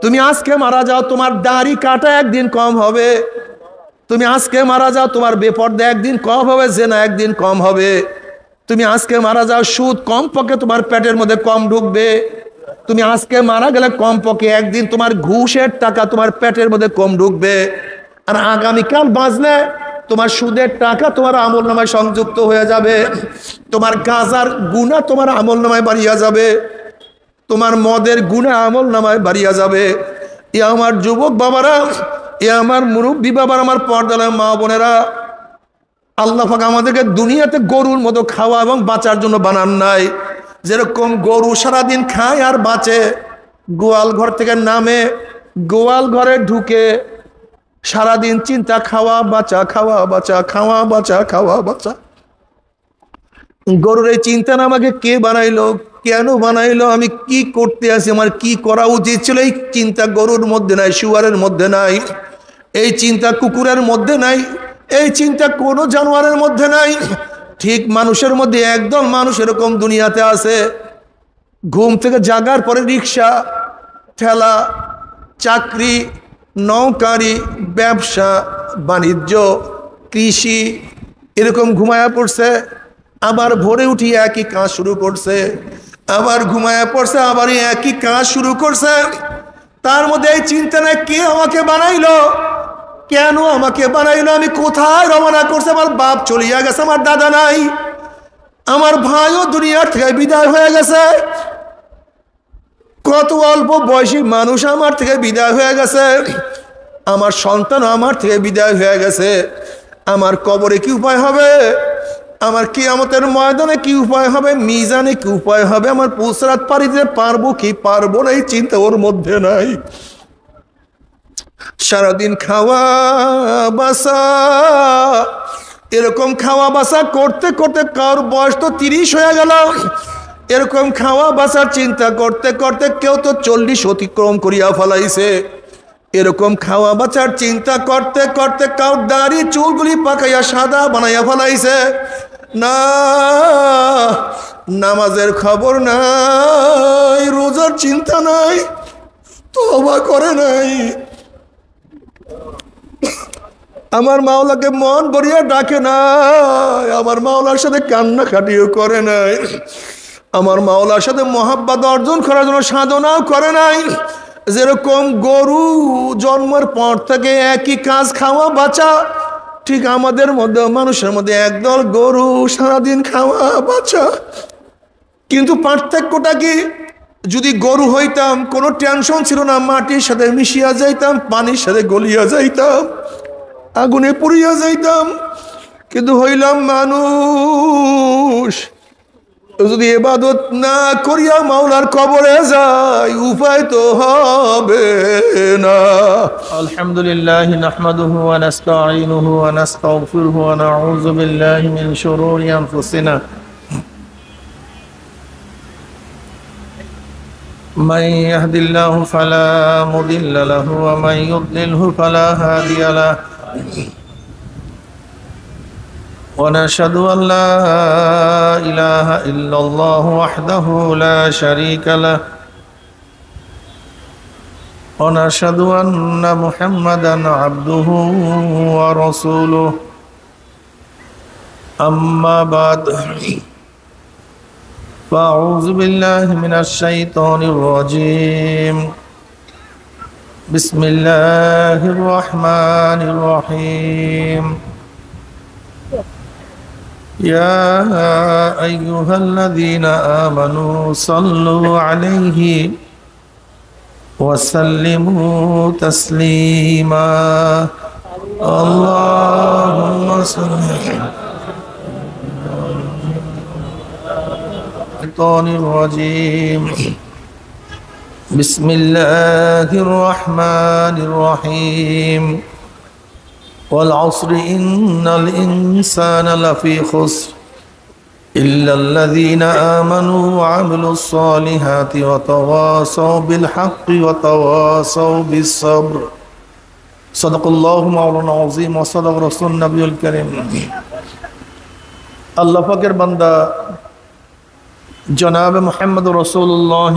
তুমি আজকে মারা যাও, তোমার দাড়ি কাটা একদিন কম হবে। তুমি আজকে মারা যাও, তোমার বেপর্দা একদিন কম হবে, জেনা একদিন কম হবে। তুমি আজকে মারা যাও, সুদ কম পক্ষে তোমার পেটের মধ্যে কম ঢুকবে। তুমি আজকে মারা গেলে কম পক্ষে একদিন তোমার ঘুষের টাকা তোমার পেটের মধ্যে কম ঢুকবে। আর আগামীকাল বাঁচলে তোমার সুদের টাকা তোমার আমল নামায় সংযুক্ত হয়ে যাবে। তোমার গাঁজার গুনাহ তোমার আমল নামায় বাড়িয়া যাবে। তোমার মদের গুনাহ আমল নামায় বাড়িয়া যাবে। এ আমার যুবক বাবারা, এ আমার মুরব্বী বাবার, আমার পর্দার মা বোনেরা, আল্লাহ পাক আমাদেরকে দুনিয়াতে গরুর মতো খাওয়া এবং বাঁচার জন্য বানান নাই। যেরকম গরু সারাদিন খায় আর বাঁচে, গোয়াল ঘর থেকে নামে, গোয়াল ঘরে ঢুকে সারাদিন চিন্তা, খাওয়া বাঁচা, খাওয়া বাঁচা, খাওয়া বাঁচা, খাওয়া বাঁচা। গরুর এই চিন্তা না আমাকে কে বানাইলো, কেন বানাইলো, আমি কি করতে আছি, আমার কি করা উচিত ছিল, এই চিন্তা গরুর মধ্যে নাই, শুয়ারের মধ্যে নাই, এই চিন্তা কুকুরের মধ্যে নাই, এই চিন্তা কোনো জানোয়ারের মধ্যে নাই। ঠিক মানুষের মধ্যে একদল মানুষ এরকম দুনিয়াতে আছে, ঘুম থেকে জাগার পরে রিক্সা, ঠেলা, চাকরি, নৌকারি, ব্যবসা বাণিজ্য, কৃষি, এরকম ঘুমায়া পড়ছে। আবার ভোরে উঠি একই কাজ শুরু করছে, আবার ঘুমায়া পড়ছে, আবার একই কাজ শুরু করছে। তার মধ্যে এই চিন্তা নাই কে আমাকে বানাইলো, কেন আমাকে বানাইলো, আমি কোথায় রওনা করছে, আমার বাপ চলিয়া গেছে, আমার দাদা নাই, আমার ভাইও দুনিয়ার থেকে বিদায় হয়ে গেছে, কত অল্প বয়সী মানুষ আমার থেকে বিদায় হয়ে গেছে, আমার সন্তান আমার থেকে বিদায় হয়ে গেছে। আমার কবরে কি উপায় হবে, আমার কিয়ামতের ময়দানে কি উপায় হবে, মিজানে কি উপায় হবে, আমার পুসরাত পাড়ি দিতে পারবো কি পারবো না, এই চিন্তা ওর মধ্যে নাই। সারাদিন খাওয়া বাসা, এরকম খাওয়া বাসা করতে করতে কার বয়স তো 30 হয়ে গেল। এরকম খাওয়া বাসার চিন্তা করতে করতে কেউ তো 40 অতিক্রম করিয়া ফেলাইছে। এরকম খাওয়া বাঁচার চিন্তা করতে করতে কাউ দাড়ি চুলগুলি পাকাইয়া সাদা বানাইয়া ফেলাইছে। না, নামাজের খবর নাই, রোজার চিন্তা নাই, তওবা করে নাই, আমার মাওলাকে মন ভরিয়া ডাকে নাই, আমার মাওলার সাথে কান্নাকাটিও করে নাই, আমার মাওলার সাথে মহাব্বত অর্জন করার জন্য সাধনাও করে নাই। যেরকম গরু জন্মের পর থেকে একই কাজ, খাওয়া বাঁচা, ঠিক আমাদের মধ্যে মানুষের মধ্যে একদল গরু সারাদিন খাওয়া বাঁচা। কিন্তু পার্থক্যটা কি, যদি গরু হইতাম কোনো টেনশন ছিল না, মাটির সাথে মিশিয়া যাইতাম, পানির সাথে গলিয়া যাইতাম, আগুনে পুড়িয়া যাইতাম। কিন্তু হইলাম মানুষ, যদি ইবাদত না করিয়া মাওলার কবরে যাই, উপায় তো হবে না। আলহামদুলিল্লাহ নাহমাদুহু ওয়া নাস্তাঈনুহু ওয়া নাস্তাগফিরুহু ওয়া নাউযু বিল্লাহি মিন শুরুরি আনফুসিনা মান ইয়াহদিল্লাহু ফালা মুদিল্লা লাহু ওয়া মান ইউদ্লিলহু ফালা হাদিয়া লাহু। ونشهد أن لا إله إلا الله وحده لا شريك له ونشهد أن محمدا عبده ورسوله أما بعد فأعوذ بالله من الشيطان الرجيم بسم الله الرحمن الرحيم يا أيها الذين آمنوا صلوا عليه وسلموا تسليما اللهم صل الشيطان الرجيم بسم الله الرحمن الرحيم والعصر إن الإنسان لفي خسر إلا الذين آمنوا وعملوا الصالحات وتواصوا بالحق وتواصوا بالصبر صدق الله مولانا العظيم وصدق رسول النبي الكريم। আল্লাহ পাকের বান্দা জনাব মুহাম্মদ রাসূলুল্লাহ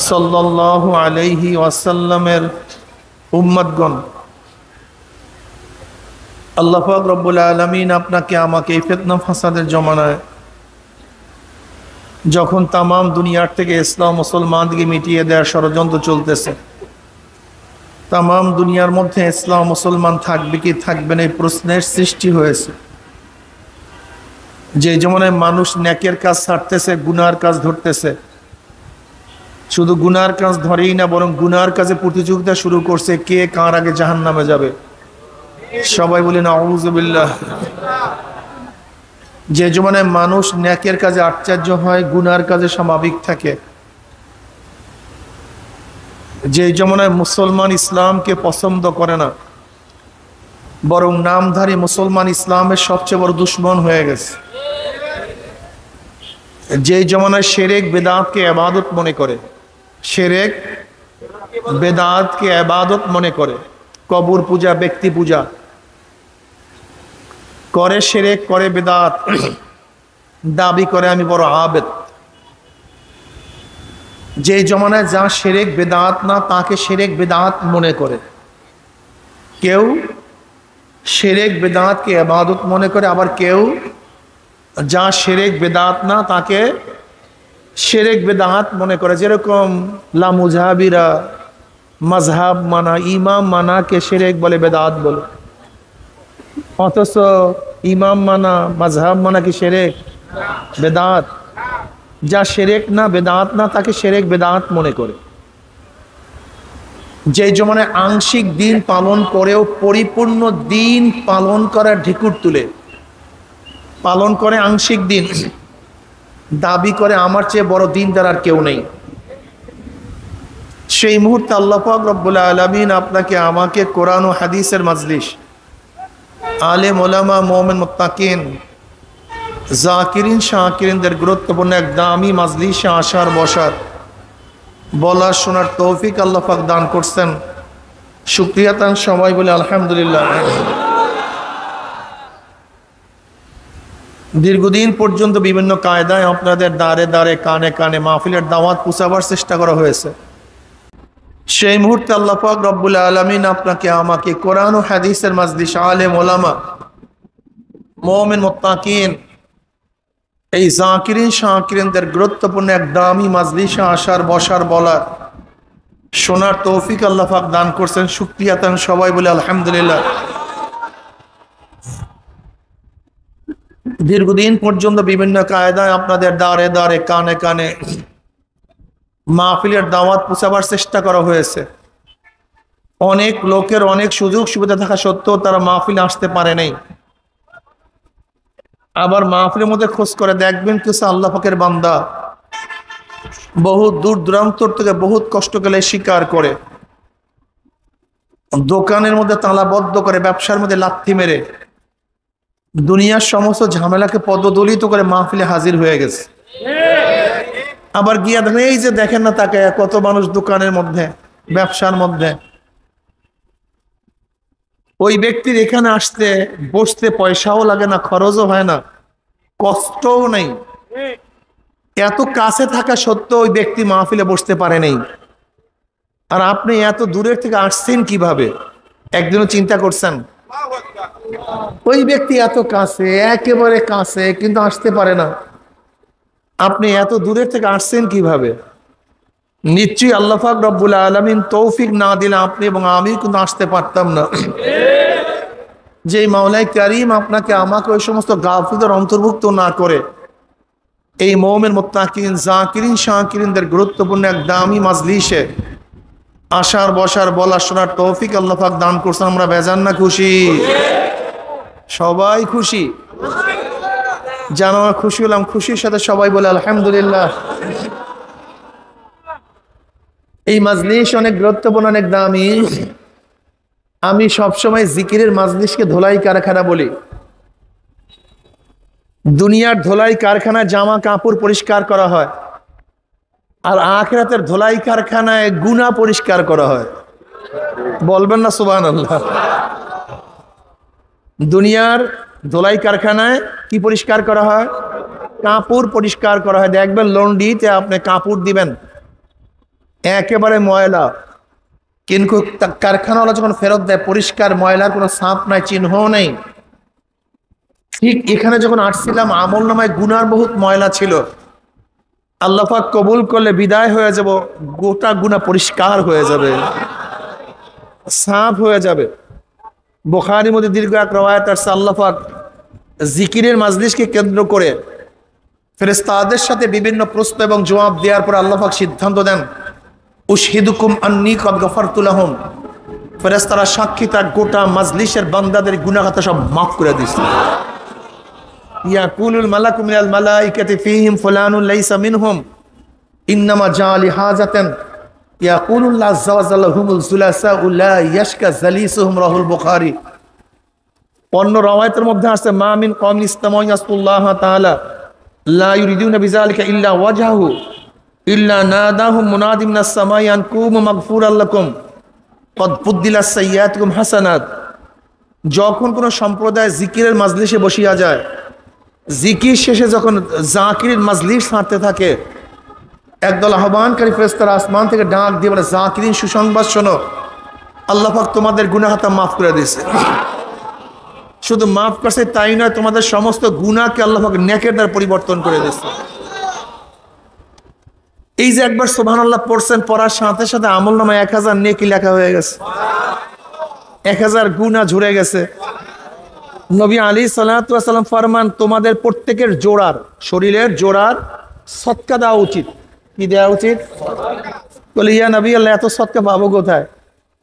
সাল্লাল্লাহু আলাইহি ওয়াসাল্লামের উম্মতগণ, আল্লাহ পাক রব্বুল আলামিন আপনাকে আমাকে এই ফিতনা ফাসাদের জমানায় যখন তামাম দুনিয়ার থেকে ইসলাম মুসলমানকে মিটিয়ে দেওয়ার ষড়যন্ত্র চলতেছে, তামাম দুনিয়ার মধ্যে ইসলাম মুসলমান থাকবে কি থাকবে না এই প্রশ্নের সৃষ্টি হয়েছে। যে জমানায় মানুষ নেকের কাজ ছাড়তেছে, গুনার কাজ ধরতেছে, শুধু গুনার কাজ ধরেই না বরং গুনার কাজে প্রতিযোগিতা শুরু করছে, কে কার আগে জাহান্নামে যাবে। সবাই বলে নাউযু বিল্লাহ। যে জমানায় মানুষ নেকের কাজে আশ্চর্য হয়, গুনার কাজে স্বাভাবিক থাকে, যে জমানায় মুসলমান ইসলামকে পছন্দ করে না বরং নামধারী মুসলমান ইসলামের সবচেয়ে বড় দুশ্মন হয়ে গেছে, যে জমানায় শিরক বেদাতকে ইবাদত মনে করে, শিরক বেদাতকে ইবাদত মনে করে, কবর পূজা ব্যক্তি পূজা করে, শিরক করে, বেদাত দাবি করে আমি বড় আবেদ। যে জমানায় যা শিরক বেদাত না তাকে শিরক বেদাত মনে করে, কেউ শিরক বেদাতকে ইবাদত মনে করে, আবার কেউ যা শিরক বেদাত না তাকে শিরক বেদাত মনে করে। যেরকম লামুজাহাবিরা মাযহাব মানা, ইমাম মানা কে শিরক বলে, বেদাত বলে, অথচ ইমাম মানা মাযহাব মানা কি শিরক বেদাত? যা শিরক না বেদাত না তাকে শিরক বেদাত মনে করে। যে জমানায় আংশিক দিন পালন করেও পরিপূর্ণ দিন পালন করার ঢিকুর তুলে পালন করে, আংশিক দিন দাবি করে আমার চেয়ে বড় দিনদার আর কেউ নেই, সেই মুহূর্তে আল্লাহ পাক রব্বুল আলামিন আপনাকে আমাকে কোরআন ও হাদিসের মাজলিস, আলেম ওলামা মুমিন মুত্তাকিন জাকিরিন শাকিরিনদের গুরুত্বপূর্ণ এক দামি মাজলিসে আসার বসার বলার শোনার তৌফিক আল্লাহ পাক দান করছেন। শুকরিয়া তান সবাই বলে আলহামদুলিল্লাহ। দীর্ঘদিন পর্যন্ত বিভিন্ন কায়দায় আপনাদের দ্বারে দ্বারে কানে কানে মাহফিলের দাওয়াত পৌঁছাবার চেষ্টা করা হয়েছে। সেই মুহূর্তে আল্লাহ পাক রব্বুল আলামিন আপনাকে আমাকে কোরআন ও হাদিসের মাজলিস, আলেম ওলামা মুমিন মুত্তাকিন এই জাকিরিন শাকিরিনদের গুরুত্বপূর্ণ এক দামি মাজলিসে আসার বসার বলার শোনার তৌফিক আল্লাহ পাক দান করছেন। শুকরিয়া তান সবাই বলে আলহামদুলিল্লাহ। দীর্ঘদিন পর্যন্ত বিভিন্ন কায়দায় আপনাদের দ্বারে দ্বারে কানে কানে মাহফিলের দাওয়াত পৌঁছাবার চেষ্টা করা হয়েছে। অনেক লোকের অনেক সুযোগ সুবিধা থাকা সত্ত্বেও তারা মাহফিলে আসতে পারে নাই। আবার মাহফিলের মধ্যে খোঁজ করে দেখবেন কিছু আল্লাহ পাকের বান্দা বহু দূর দূরান্তর থেকে বহুত কষ্ট করে স্বীকার করে, দোকানের মধ্যে তালাবদ্ধ করে, ব্যবসার মধ্যে লাথি মেরে, দুনিয়ার সমস্ত ঝামেলাকে পদদলিত করে মাহফিলে হাজির হয়ে গেছে। আবার গিয়া দেখেন, এই যে দেখেন না তাকে কত মানুষ দোকানের মধ্যে, ব্যবসার মধ্যে। ওই ব্যক্তির এখানে আসতে বসতে পয়সাও লাগে না, খরচও হয় না, কষ্টও নেই। এত কাছে থাকা সত্ত্বেও ওই ব্যক্তি মাহফিলে বসতে পারে নাই। আর আপনি এত দূরের থেকে আসছেন কিভাবে? একদিনও চিন্তা করছেন? ওই ব্যক্তি এত কাছে, একেবারে কাছে, কিন্তু আসতে পারে না। আপনি এত দূরের থেকে আসছেন কিভাবে? নিশ্চয়ই আল্লাহ পাক রব্বুল আলামিন তৌফিক না দিলে আপনি এবং আমি কিন্তু আসতে পারতাম না। যে মাওলাই কারীম আপনাকে আমাকে ওই সমস্ত গাফিলদের অন্তর্ভুক্ত না করে এই মুমিন মুত্তাকিন জাকিরিন শাকিরিনদের গুরুত্বপূর্ণ এক দামি মাজলিসে আসার বসার বলার শোনার তৌফিক আল্লাহ পাক দান করছেন। আমরা বেজান না খুশি? সবাই খুশি? জানো খুশি হলাম, খুশির সাথে সবাই বলে আলহামদুলিল্লাহ। এই মাজলিস অনেক গুরুত্বপূর্ণ, অনেক দামি। আমি সবসময় জিকিরের মাজলিসকে ধোলাই কারখানা বলি। দুনিয়ার ধোলাই কারখানায় জামা কাপড় পরিষ্কার করা হয়, আর আখিরাতের ধোলাই কারখানায় গুনাহ পরিষ্কার করা হয়। বলবেন না সুবহানাল্লাহ? দুনিয়ার ধোলাই কারখানায় কি পরিষ্কার করা হয়? কাপড় পরিষ্কার করা হয়। দেখবেন লন্ড্রিতে আপনি কাপড় দিবেন, একেবারে ময়লা, কিন্তু কারখানাওয়ালা যখন ফেরত দেয় পরিষ্কার, ময়লার কোনো ছাপ নাই, চিহ্নও নেই। ঠিক এখানে যখন আসছিলাম আমল নামায় গুনার বহুত ময়লা ছিল, আল্লাহ পাক কবুল করলে বিদায় হয়ে যাব, গোটা গুনাহ পরিষ্কার হয়ে যাবে, সাফ হয়ে যাবে। বুখারীর মধ্যে দীর্ঘ এক রওয়ায়াত আছে, আল্লাহ পাক জিকিরের মাজলিসকে কেন্দ্র করে ফেরেশতাদের সাথে বিভিন্ন প্রশ্ন এবং জবাব দেওয়ার পর আল্লাহ পাক সিদ্ধান্ত দেন, উশহিদুকুম আন্নী কদ গফারতু লাহুম, ফেরেশতারা সাক্ষী থাক গোটা মাজলিসের বান্দাদের গুনাহ খাতা সব মাফ করে দিয়েছে। ইয়াকুলুল মালাকু মিনাল মালাইকাতি ফীহিম ফুলানুন লাইসা মিনহুম ইন্নামা জাআলি হাজাতান ইয়াকুলুল্লাহ আযজা ওয়া জাল্লা হুমুল যুলাসাউ লা ইয়াশকা জালিসুহুম, রাহুল বুখারী। অন্য রওয়ায়াতের মধ্যে আছে, মা মিন কওমিন ইসতামাউ ইয়াসকুল্লাহ তাআলা লা ইউরিদুনা বিযালিকা ইল্লা ওয়াজহাহু ইল্লা নাদাহুম মুনাদিম মিনাস সামাই আন কুমু মাগফুরাল লাকুম কদ বুদ্দিলাস সাইয়্যাতুকুম হাসানাত। যখন কোনো সম্প্রদায় জিকিরের মাজলিসে বসিয়া যায়, জিকির শেষে যখন জাকিরের মাজলিস ছাড়তে থাকে, একদল আহ্বানকারী ফেরেশতারা আসমান থেকে ডাক দিয়ে বলে, জাকিরিন সুসংবাদ শোনো, আল্লাহ পাক তোমাদের গুনাহ খাতা মাফ করে দিয়েছে। শুধু মাফ করছে তাই নয়, তোমাদের সমস্ত গুনাহকে আল্লাহ পাক নেকের দ্বারা পরিবর্তন করে দিয়েছে। এই যে একবার সুবহানাল্লাহ পড়ছেন, পড়ার সাথে সাথে আমল নামায় 1000 নেকি লেখা হয়ে গেছে, 1000 গুনাহ ঝরে গেছে। নবী আলাইহিস সালাতু ওয়াস সালাম ফরমান, তোমাদের প্রত্যেকের জোড়ার, শরীরের জোড়ার সদকা দেওয়া উচিত। কি দেওয়া উচিত? বলে, ইয়া নবী আল্লাহ, এত সদকা পাবো কোথায়?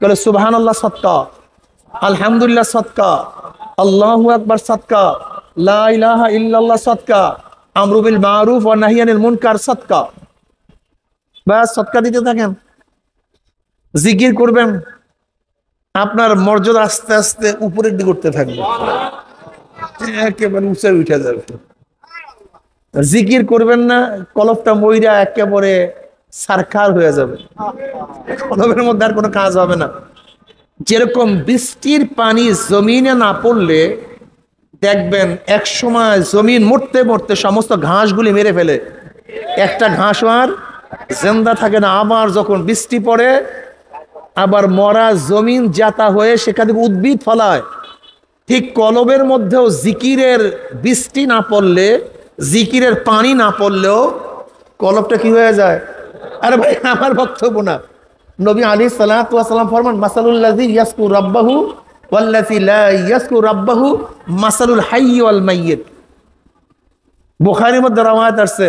বলে, সুবহানাল্লাহ সদকা, আলহামদুলিল্লাহ সদকা, আল্লাহু আকবার সদকা, লা ইলাহা ইল্লাল্লাহ সদকা, আমরু বিল মারুফ ওয়া নাহয়ি আনিল মুনকার সদকা। বাস সদকা দিতে থাকেন, জিকির করবেন, আপনার মর্যাদা আস্তে আস্তে উপরের দিকে উঠতে থাকবে, একেবারে উঁচে উঠে যাবে। জিকির করবেন না, কলবটা মইরা একেবারে সারখার হয়ে যাবে, কলবের মধ্যে আর কোনো কাজ হবে না। যেরকম বৃষ্টির পানি জমিনে না পড়লে দেখবেন এক সময় জমিন মরতে মরতে সমস্ত ঘাসগুলি মেরে ফেলে, একটা ঘাস আর জিন্দা থাকে না। আবার যখন বৃষ্টি পড়ে, আবার মরা জমিন জাতা হয়ে সেখান থেকে উদ্ভিদ ফলায়। ঠিক কলবের মধ্যেও জিকিরের বৃষ্টি না পড়লে, জিকিরের পানি না পড়লেও কলবটা কি হয়ে যায়? আরে ভাই, আমার বক্তব্য না, নবী আলাইহিস সালাতু ওয়াস সালাম ফরমান, মাসালুল্লাযী ইয়াসকু রাব্বাহু ওয়াল্লাযী লা ইয়াসকু রাব্বাহু মাসালুল হাইয়্যি ওয়াল মাইয়িত। বুখারীর মধ্যে রওয়ায়াত আছে,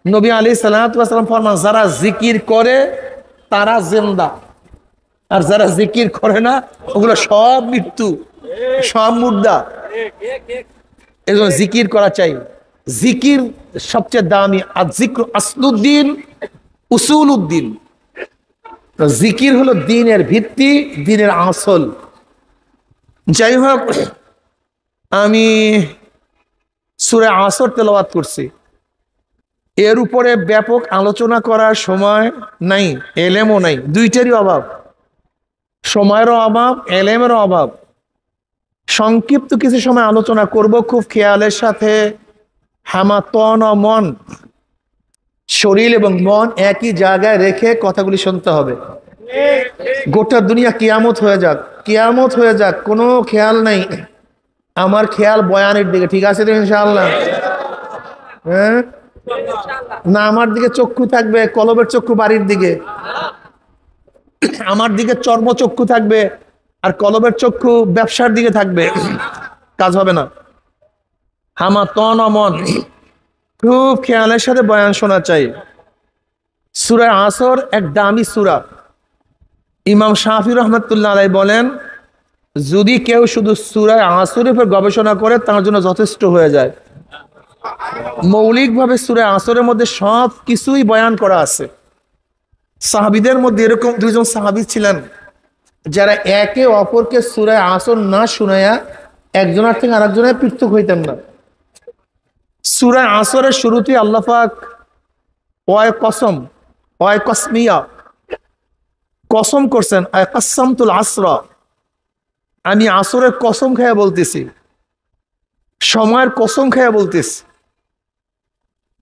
নবী আলাইহিস সালাতু ওয়াস সালাম ফরমান, যারা জিকির করে তারা জিন্দা, আর যারা জিকির করে না ওগুলো সব মৃত্যু, সব মুর্দা। এজন্য জিকির করা চাই। জিকির সবচেয়ে দামি, আর জিক্র আসলুদ্দিন উসুলউদ্দিন। জিকির হলো দ্বীনের ভিত্তি, দ্বীনের আসল। যাই হোক, আমি সূরা আসর তেলাওয়াত করছি, এর উপরে ব্যাপক আলোচনা করার সময় নাই, এলেমও নাই, দুইটারই অভাব, সময়েরও অভাব, এলেমেরও অভাব। সংক্ষিপ্ত কিছু সময় আলোচনা করব, খুব খেয়ালের সাথে। হামা তন ও মন, শরীর এবং মন একই জায়গায় রেখে কথাগুলি শুনতে হবে। গোটা দুনিয়া কিয়ামত হয়ে যাক, কিয়ামত হয়ে যাক, কোনো খেয়াল নাই, আমার খেয়াল বয়ানের দিকে, ঠিক আছে তো ইনশাআল্লাহ? হ্যাঁ না, আমার দিকে চক্ষু থাকবে, কলবের চক্ষু বাড়ির দিকে। আমার দিকে চর্মচক্ষু থাকবে, আর কলবের চক্ষু ব্যবসার দিকে থাকবে, কাজ হবে না। হামা তন ও মন, খুব খেয়ালের সাথে বয়ান শোনা চাই। সূরা আসর এক দামি সূরা। ইমাম শাফি রহমতুল্লাহ আলাইহি বলেন, যদি কেউ শুধু সূরা আসরের উপর গবেষণা করে তার জন্য যথেষ্ট হয়ে যায়। মৌলিকভাবে সূরা আসরের মধ্যে সব কিছুই বয়ান করা আছে। সাহাবীদের মধ্যে এরকম দুইজন সাহাবী ছিলেন যারা একে অপরকে সূরা আসর না শুনাইয়া একজনের থেকে আরেকজনের পৃথক হইতেন না। সূরা আসরের শুরুতে আল্লাহ পাক ওয়ায় কসম, ওয়ায় কসমিয়া, কসম করছেন, আয় কাসসামতুল আসরা, আমি আসরের কসম খেয়ে বলতেছি, সময়ের কসম খেয়ে বলতেছি।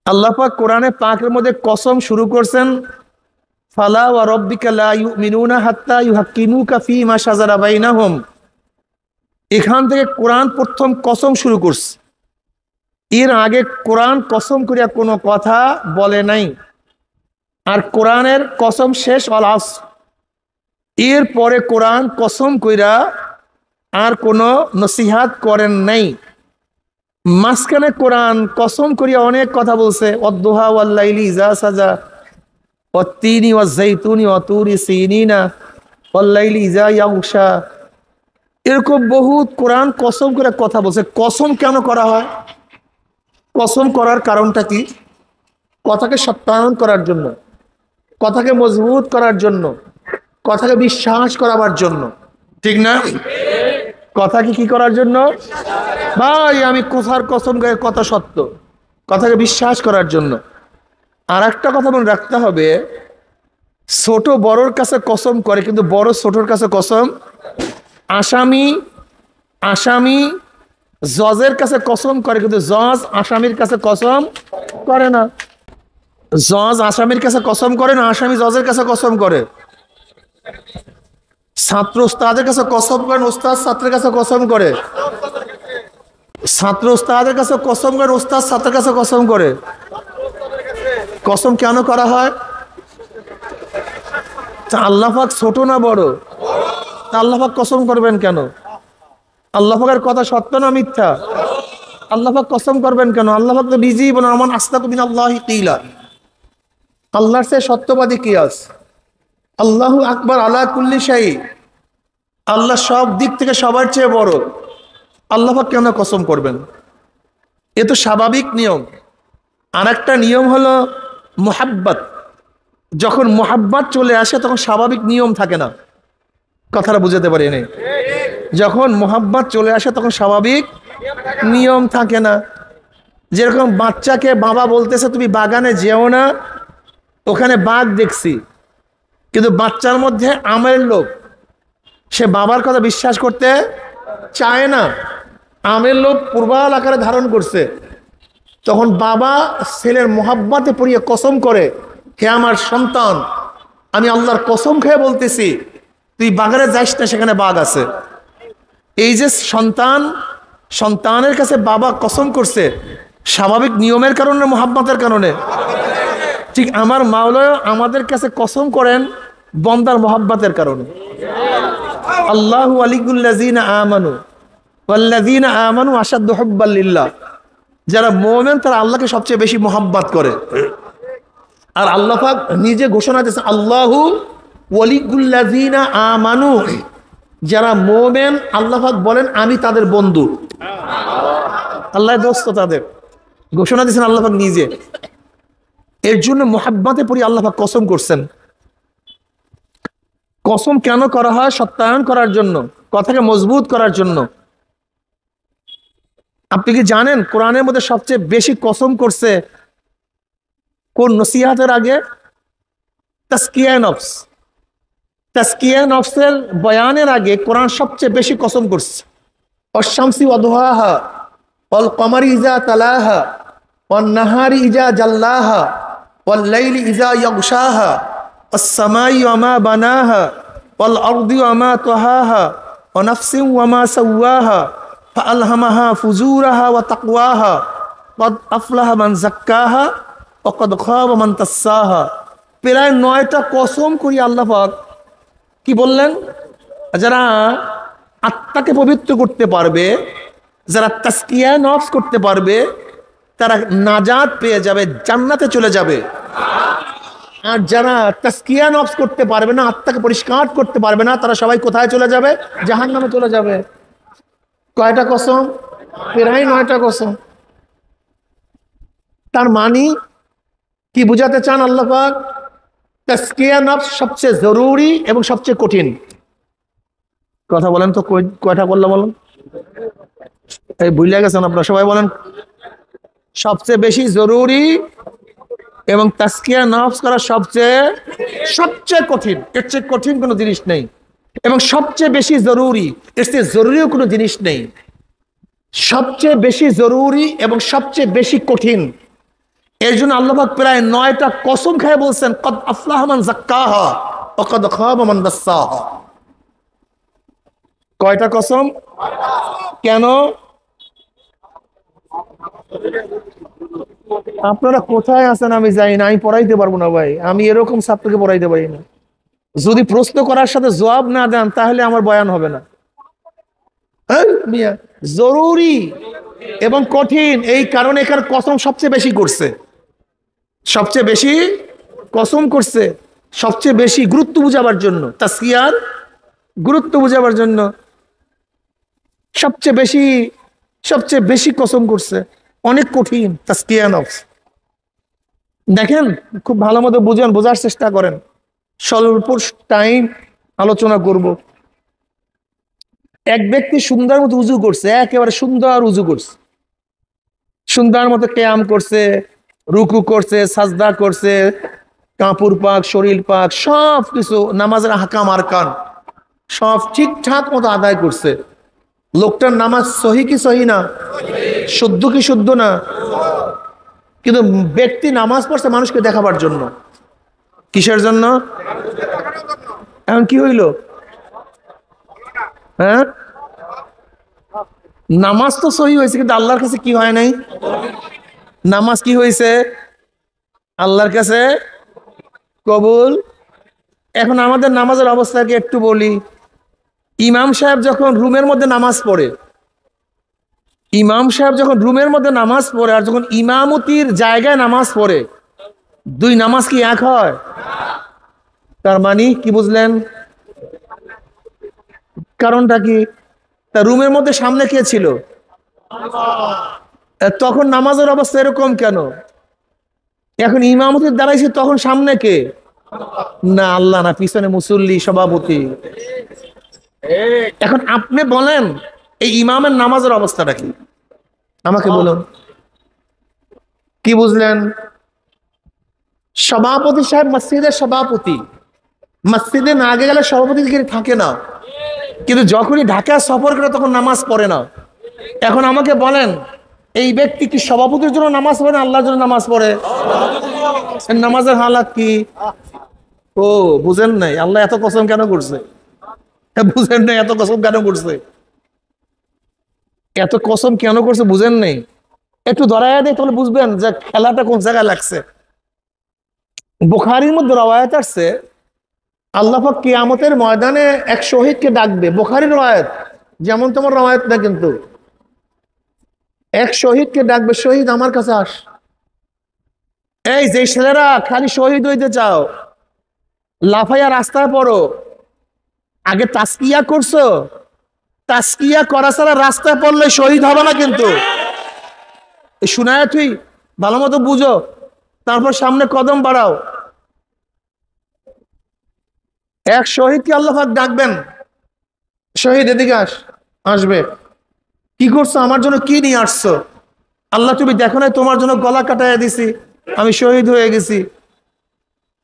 আল্লাহ পাক কোরআনে পাকের মধ্যে কসম শুরু করছেন ফালা ওয়া রাব্বিকা লা ইউমিনুনা হাত্তা ইউহাক্কিমুকা ফীমা শাজারা বাইনাহুম। এখান থেকে কোরআন প্রথম কসম শুরু করছে। এর আগে কোরআন কসম করিয়া কোনো কথা বলে নাই। আর কোরআনের কসম শেষ ওয়াল আসর। এর পরে কোরআন কসম কইরা আর কোনো নসিহাত করেন নাই। মাঝখানে কোরআন কসম করিয়া অনেক কথা বলছে, ওয়াদ-দুহা ওয়াল-লাইলি ইযা সাজা ওয়াত-তিনি ওয়াজ-যাইতুনি ওয়া-তুরি সিনিনা ওয়াল-লাইলি ইযা ইয়াগশা। এরকম বহুত কোরআন কসম করে কথা বলছে। কসম কেন করা হয়? কসম করার কারণটা কি? কথাকে সত্যায়ন করার জন্য, কথাকে মজবুত করার জন্য, কথাকে বিশ্বাস করাবার জন্য, ঠিক না? কথাকে কি করার জন্য? ভাই আমি কোথার কসম গায়ে কথা সত্য, কথাকে বিশ্বাস করার জন্য। আর একটা কথা মনে রাখতে হবে, ছোট বড়র কাছে কসম করে কিন্তু বড় ছোটর কাছে কসম। আসামি জজের কাছে কসম করে কিন্তু জজ আসামির কাছে কসম করে না। জজ আসামির কাছে কসম করে না, আসামি জজের কাছে কসম করে। ছাত্র উস্তাদের কাছে কসম করেন, উস্তাদ ছাত্রের কাছে কসম করে। ছাত্র উস্তাদের কাছে কসম করেন, উস্তাদ ছাত্রের কাছে কসম করে। কসম কেন করা হয়? আল্লাহ পাক ছোট না বড়? আল্লাহ পাক কসম করবেন কেন? আল্লাহ পাকের কথা সত্য না মিথ্যা? আল্লাহ পাক কসম করবেন কেন? আল্লাহ পাক তো নিজেই বলেন, আমান আসতাকু মিনাল্লাহি কিলা। আল্লাহর চেয়ে সত্যবাদী কি আছে? আল্লাহু আকবার আলা কুল্লি শাই। আল্লাহ সব দিক থেকে সবার চেয়ে বড়। আল্লাহ পাক কেন কসম করবেন? এ তো স্বাভাবিক নিয়ম। আর একটা নিয়ম হলো মুহাব্বত। যখন মুহাব্বত চলে আসে তখন স্বাভাবিক নিয়ম থাকে না। কথাটা বুঝাতে পারি নাই। যখন মুহাব্বত চলে আসে তখন স্বাভাবিক নিয়ম থাকে না। যেরকম বাচ্চাকে বাবা বলতেছে তুমি বাগানে যেও না, ওখানে বাঘ দেখছি, কিন্তু বাচ্চার মধ্যে আমের লোভ, সে বাবার কথা বিশ্বাস করতে চায় না। আমের লোভ পূর্বাল আকারে ধারণ করছে। তখন বাবা ছেলের মোহাব্বতে পড়িয়ে কসম করে, হে আমার সন্তান, আমি আল্লাহর কসম খেয়ে বলতেছি তুই বাগানে যাইস না, সেখানে বাঘ আছে। এই যে সন্তানের কাছে বাবা কসম করছে, স্বাভাবিক নিয়মের কারণে, মোহাব্বতের কারণে। ঠিক আমার মাওলানা আমাদের কাছে কসম করেন বন্দার মোহাব্বতের কারণে। আল্লাহু ওয়ালিয়ুল্লাযিনা আমানু ওয়াল্লাযিনা আমানু আশাদ্দু হুব্বাল লিল্লাহ। যারা মুমিন তারা আল্লাহকে সবচেয়ে বেশি মোহাব্বত করে। আর আল্লাহ পাক নিজে ঘোষণা দিয়েছেন, আল্লাহু ওয়ালিয়ুল্লাযিনা আমানু। যারা মুমিন আল্লাহ পাক বলেন আমি তাদের বন্ধু। আল্লাহ দোস্ত তাদের ঘোষণা দিয়েছেন আল্লাহ পাক নিজে। এর জন্য মোহাব্বতে পড়ি আল্লাহ পাক কসম করছেন। কসম কেন করা হয়? সত্যায়ন করার জন্য, কথাকে মজবুত করার জন্য। আপনি কি জানেন কোরআনের মধ্যে সবচেয়ে বেশি কসম করছে কোন নসিহাতের আগে? তাজকিয়ায়ে নফস। তাজকিয়ায়ে নফসের বয়ানের আগে কোরআন সবচেয়ে বেশি কসম করছে। ওয়াশ-শামসি ওয়া-দুহাহা ওয়াল-কমারি ইযা তালাহা ওয়ান-নাহারি ইযা জাল্লাহা ওয়াল-লাইলি ইযা ইয়াগশাহা ওয়াস-সামাই ওয়া মা বানাহা ওয়াল-আরদি ওয়া মা তাহাহা ওয়া নাফসিন ওয়া মা সাওয়াহা ফাআলহামাহা ফুজুরাহা ওয়া তাকওয়াহা ক্বাদ আফলাহা মান যাক্কাহা ওয়া ক্বাদ খাবা মান দাস্সাহা। প্রায় 9টা কসম করি আল্লাহ পাক কি বললেন? যারা আত্মাকে পবিত্র করতে পারবে, যারা তাজকিয়া নফস করতে পারবে, তারা নাজাত পেয়ে যাবে, জান্নাতে চলে যাবে। আর যারা তাজকিয়া নফস করতে পারবে না, আত্মাকে পরিষ্কার করতে পারবে না, তারা সবাই কোথায় চলে যাবে? জাহান্নামে চলে যাবে। কয়টা কসম? প্রায় 9টা কসম। তার মানে কি বুঝাতে চান আল্লাহ পাক? তাজকিয়া নফস সবচেয়ে জরুরি এবং সবচেয়ে কঠিন। কথা বলেন তো, কয়টা বললো বলেন? এই ভুলে গেছেন আপনারা, সবাই বলেন। সবচেয়ে বেশি জরুরি এবং তাজকিয়া নফস করা সবচেয়ে কঠিন। এর চেয়ে কঠিন কোনো জিনিস নেই। এবং সবচেয়ে বেশি জরুরি, এর চেয়ে জরুরিও কোনো জিনিস নেই। সবচেয়ে বেশি জরুরি এবং সবচেয়ে বেশি কঠিন, এর জন্য আল্লাহ পাক প্রায় 9টা কসম খেয়ে বলছেন, কদ আফলাহা মান যাক্কাহা ওয়া কদ খাবা মান দাসসাহা। কয়টা কসম? কেন? আপনারা কোথায় আছেন আমি জানি না, আমি পড়াইতে পারবো না ভাই, আমি এরকম ছাত্রকে পড়াইতে পারি না। যদি প্রশ্ন করার সাথে জবাব না দেন তাহলে আমার বয়ান হবে না। জরুরি এবং কঠিন, এই কারণে এখানে কসম সবচেয়ে বেশি করছে, সবচেয়ে বেশি কসম করছে, সবচেয়ে বেশি গুরুত্ব বুঝাবার জন্য, তাসকিয়ার গুরুত্ব বুঝাবার জন্য সবচেয়ে বেশি কসম করছে। অনেক কঠিন তাসকিয়া নফস। দেখেন, খুব ভালো মতো বুঝেন, বোঝার চেষ্টা করেন, স্বল্প টাইম আলোচনা করব। এক ব্যক্তি সুন্দর মতো উজু করছে, একেবারে সুন্দর উজু করছে, সুন্দর মতো কেয়াম করছে, রুকু করছে, সাজদা করছে, কাপড় পাক, শরীর পাক, সব কিছু নামাজের আহকাম আরকান সব ঠিকঠাক মতো আদায় করছে। লোকটার নামাজ সহি কি সহি না? শুদ্ধ কি শুদ্ধ না? কিন্তু ব্যক্তি নামাজ পড়ছে মানুষকে দেখাবার জন্য। কিসের জন্য? এখন কি হইল? হ্যাঁ, নামাজ তো সহি হয়েছে, কিন্তু আল্লাহর কাছে কি হয় নাই? নামাজ কি হয়েছে? আল্লাহর কাছে কবুল। এখন আমাদের নামাজের অবস্থাকে একটু বলি। ইমাম সাহেব যখন রুমের মধ্যে নামাজ পড়ে, ইমাম সাহেব যখন রুমের মধ্যে নামাজ পড়ে আর যখন ইমামতির জায়গায় নামাজ পড়ে, দুই নামাজ কি এক হয়? তার মানে কি বুঝলেন? কারণটা কি? তা রুমের মধ্যে সামনে কে ছিল? তখন নামাজের অবস্থা এরকম কেন? এখন ইমামতির দাঁড়াইছে, তখন সামনে কে? না আল্লাহ, না পিছনে মুসল্লি, সভাপতি। এখন আপনি বলেন এই ইমামের নামাজের অবস্থাটা কি? আমাকে বলুন, কি বুঝলেন? সভাপতি সাহেব মসজিদের সভাপতি, মসজিদে না আগে গেলে সভাপতি থাকে না, কিন্তু যখনই ঢাকা সফর করে তখন নামাজ পড়ে না। এখন আমাকে বলেন, এই ব্যক্তি কি সভাপতির জন্য নামাজ পড়ে না আল্লাহর জন্য নামাজ পড়ে? নামাজের হালাত কি? ও বুঝেন নাই, আল্লাহ এত কসম কেন করছে? বুঝেন নাই এত কসম কেন করছে? এত কসম কেন করছে বুঝেন নাই? একটু ধরাইয়া দেয় তাহলে বুঝবেন যে খেলাটা কোন জায়গায় লাগছে। বুখারীর মধ্যে রওয়ায়াত আসছে, আল্লাহ পাক কিয়ামতের ময়দানে এক শহীদকে ডাকবে। বুখারীর রওয়ায়াত, যেমন তোমার রওয়ায়াত না, কিন্তু এক শহীদকে ডাকবে, শহীদ আমার কাছে আস। এই যে ছেলেরা খালি শহীদ হইতে চাও, লাফাইয়া রাস্তায় পড়ো, আগে তাসকিয়া করছো? তাসকিয়া করা ছাড়া রাস্তায় পড়লে শহীদ হবে না কিন্তু। শুনায় তুই ভালো মতো বুঝো, তারপর সামনে কদম বাড়াও। এক শহীদকে আল্লাহ পাক ডাকবেন, শহীদ এদিকে আসবে। কি করছো? আমার জন্য কি নিয়ে আসছো? আল্লাহ তুমি দেখো না তোমার জন্য গলা কাটাইয়া দিছি, আমি শহীদ হয়ে গেছি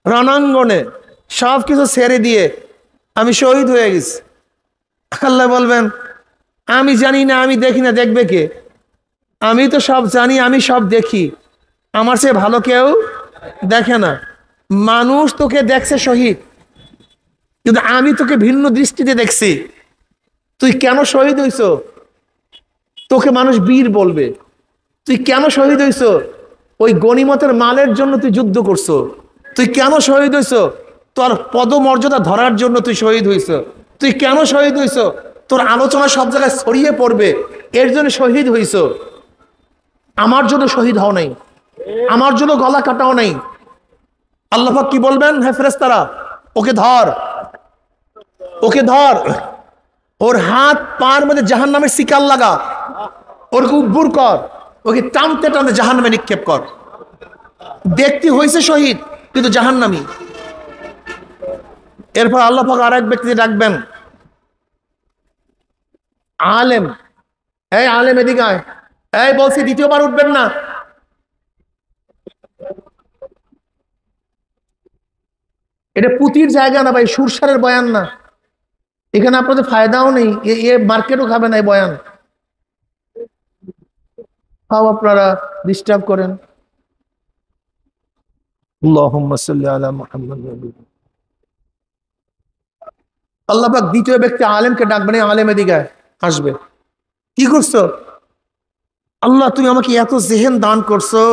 রণাঙ্গনে, সব কিছু ছেড়ে দিয়ে আমি শহীদ হয়ে গেছি। আল্লাহ বলবেন, আমি জানি না, আমি দেখি না, দেখবে কে? আমি তো সব জানি, আমি সব দেখি, আমার চেয়ে ভালো কেউ দেখে না। মানুষ তোকে দেখছে শহীদ, কিন্তু আমি তোকে ভিন্ন দৃষ্টিতে দেখছি। তুই কেন শহীদ হইছ? তোকে মানুষ বীর বলবে। তুই কেন শহীদ হইছ? ওই গনিমতের মালের জন্য তুই যুদ্ধ করছো। তুই কেন শহীদ হইছ? তোর পদমর্যাদা ধরার জন্য তুই শহীদ হইছ। তুই কেন শহীদ হইছ? তোর আলোচনা সব জায়গায় ছড়িয়ে পড়বে, এর জন্য শহীদ হইছ। আমার জন্য শহীদ হও নাই, আমার জন্য গলা কাটাও নাই। আল্লাহ পাক কি বলবেন? হে ফেরেশতারা, ওকে ধর, ওকে ধর, ওর হাত পার মধ্যে জাহান্নামের শিকার লাগা, ওকে উদ্বুর কর, ওকে টানতে টানতে জাহান্নামে নিক্ষেপ কর। ব্যক্তি হয়েছে শহীদ কিন্তু জাহান্নামী। এরপর আল্লাহ পাক আর এক ব্যক্তি ডাকবেন, আলেম, এই আলেম এদিকে আয়। এই বলছি দ্বিতীয়বার উঠবেন না। এটা পুতির জায়গা না ভাই, সুরসারের বয়ান না। এখানে আপনাদের ফায়দাও নেই, এ মার্কেটও খাবে না এই বয়ান। তাও আপনারা ডিস্টার্ব করেন। আল্লাহুম্মা সাল্লি আলা মুহাম্মাদ। আল্লাহ পাক দ্বিতীয় ব্যক্তি আলেমকে ডাকবেন, আলেম এদিকে আসবে। কি করছো? আল্লাহ তুমি আমাকে এত জেহেন দান করছো,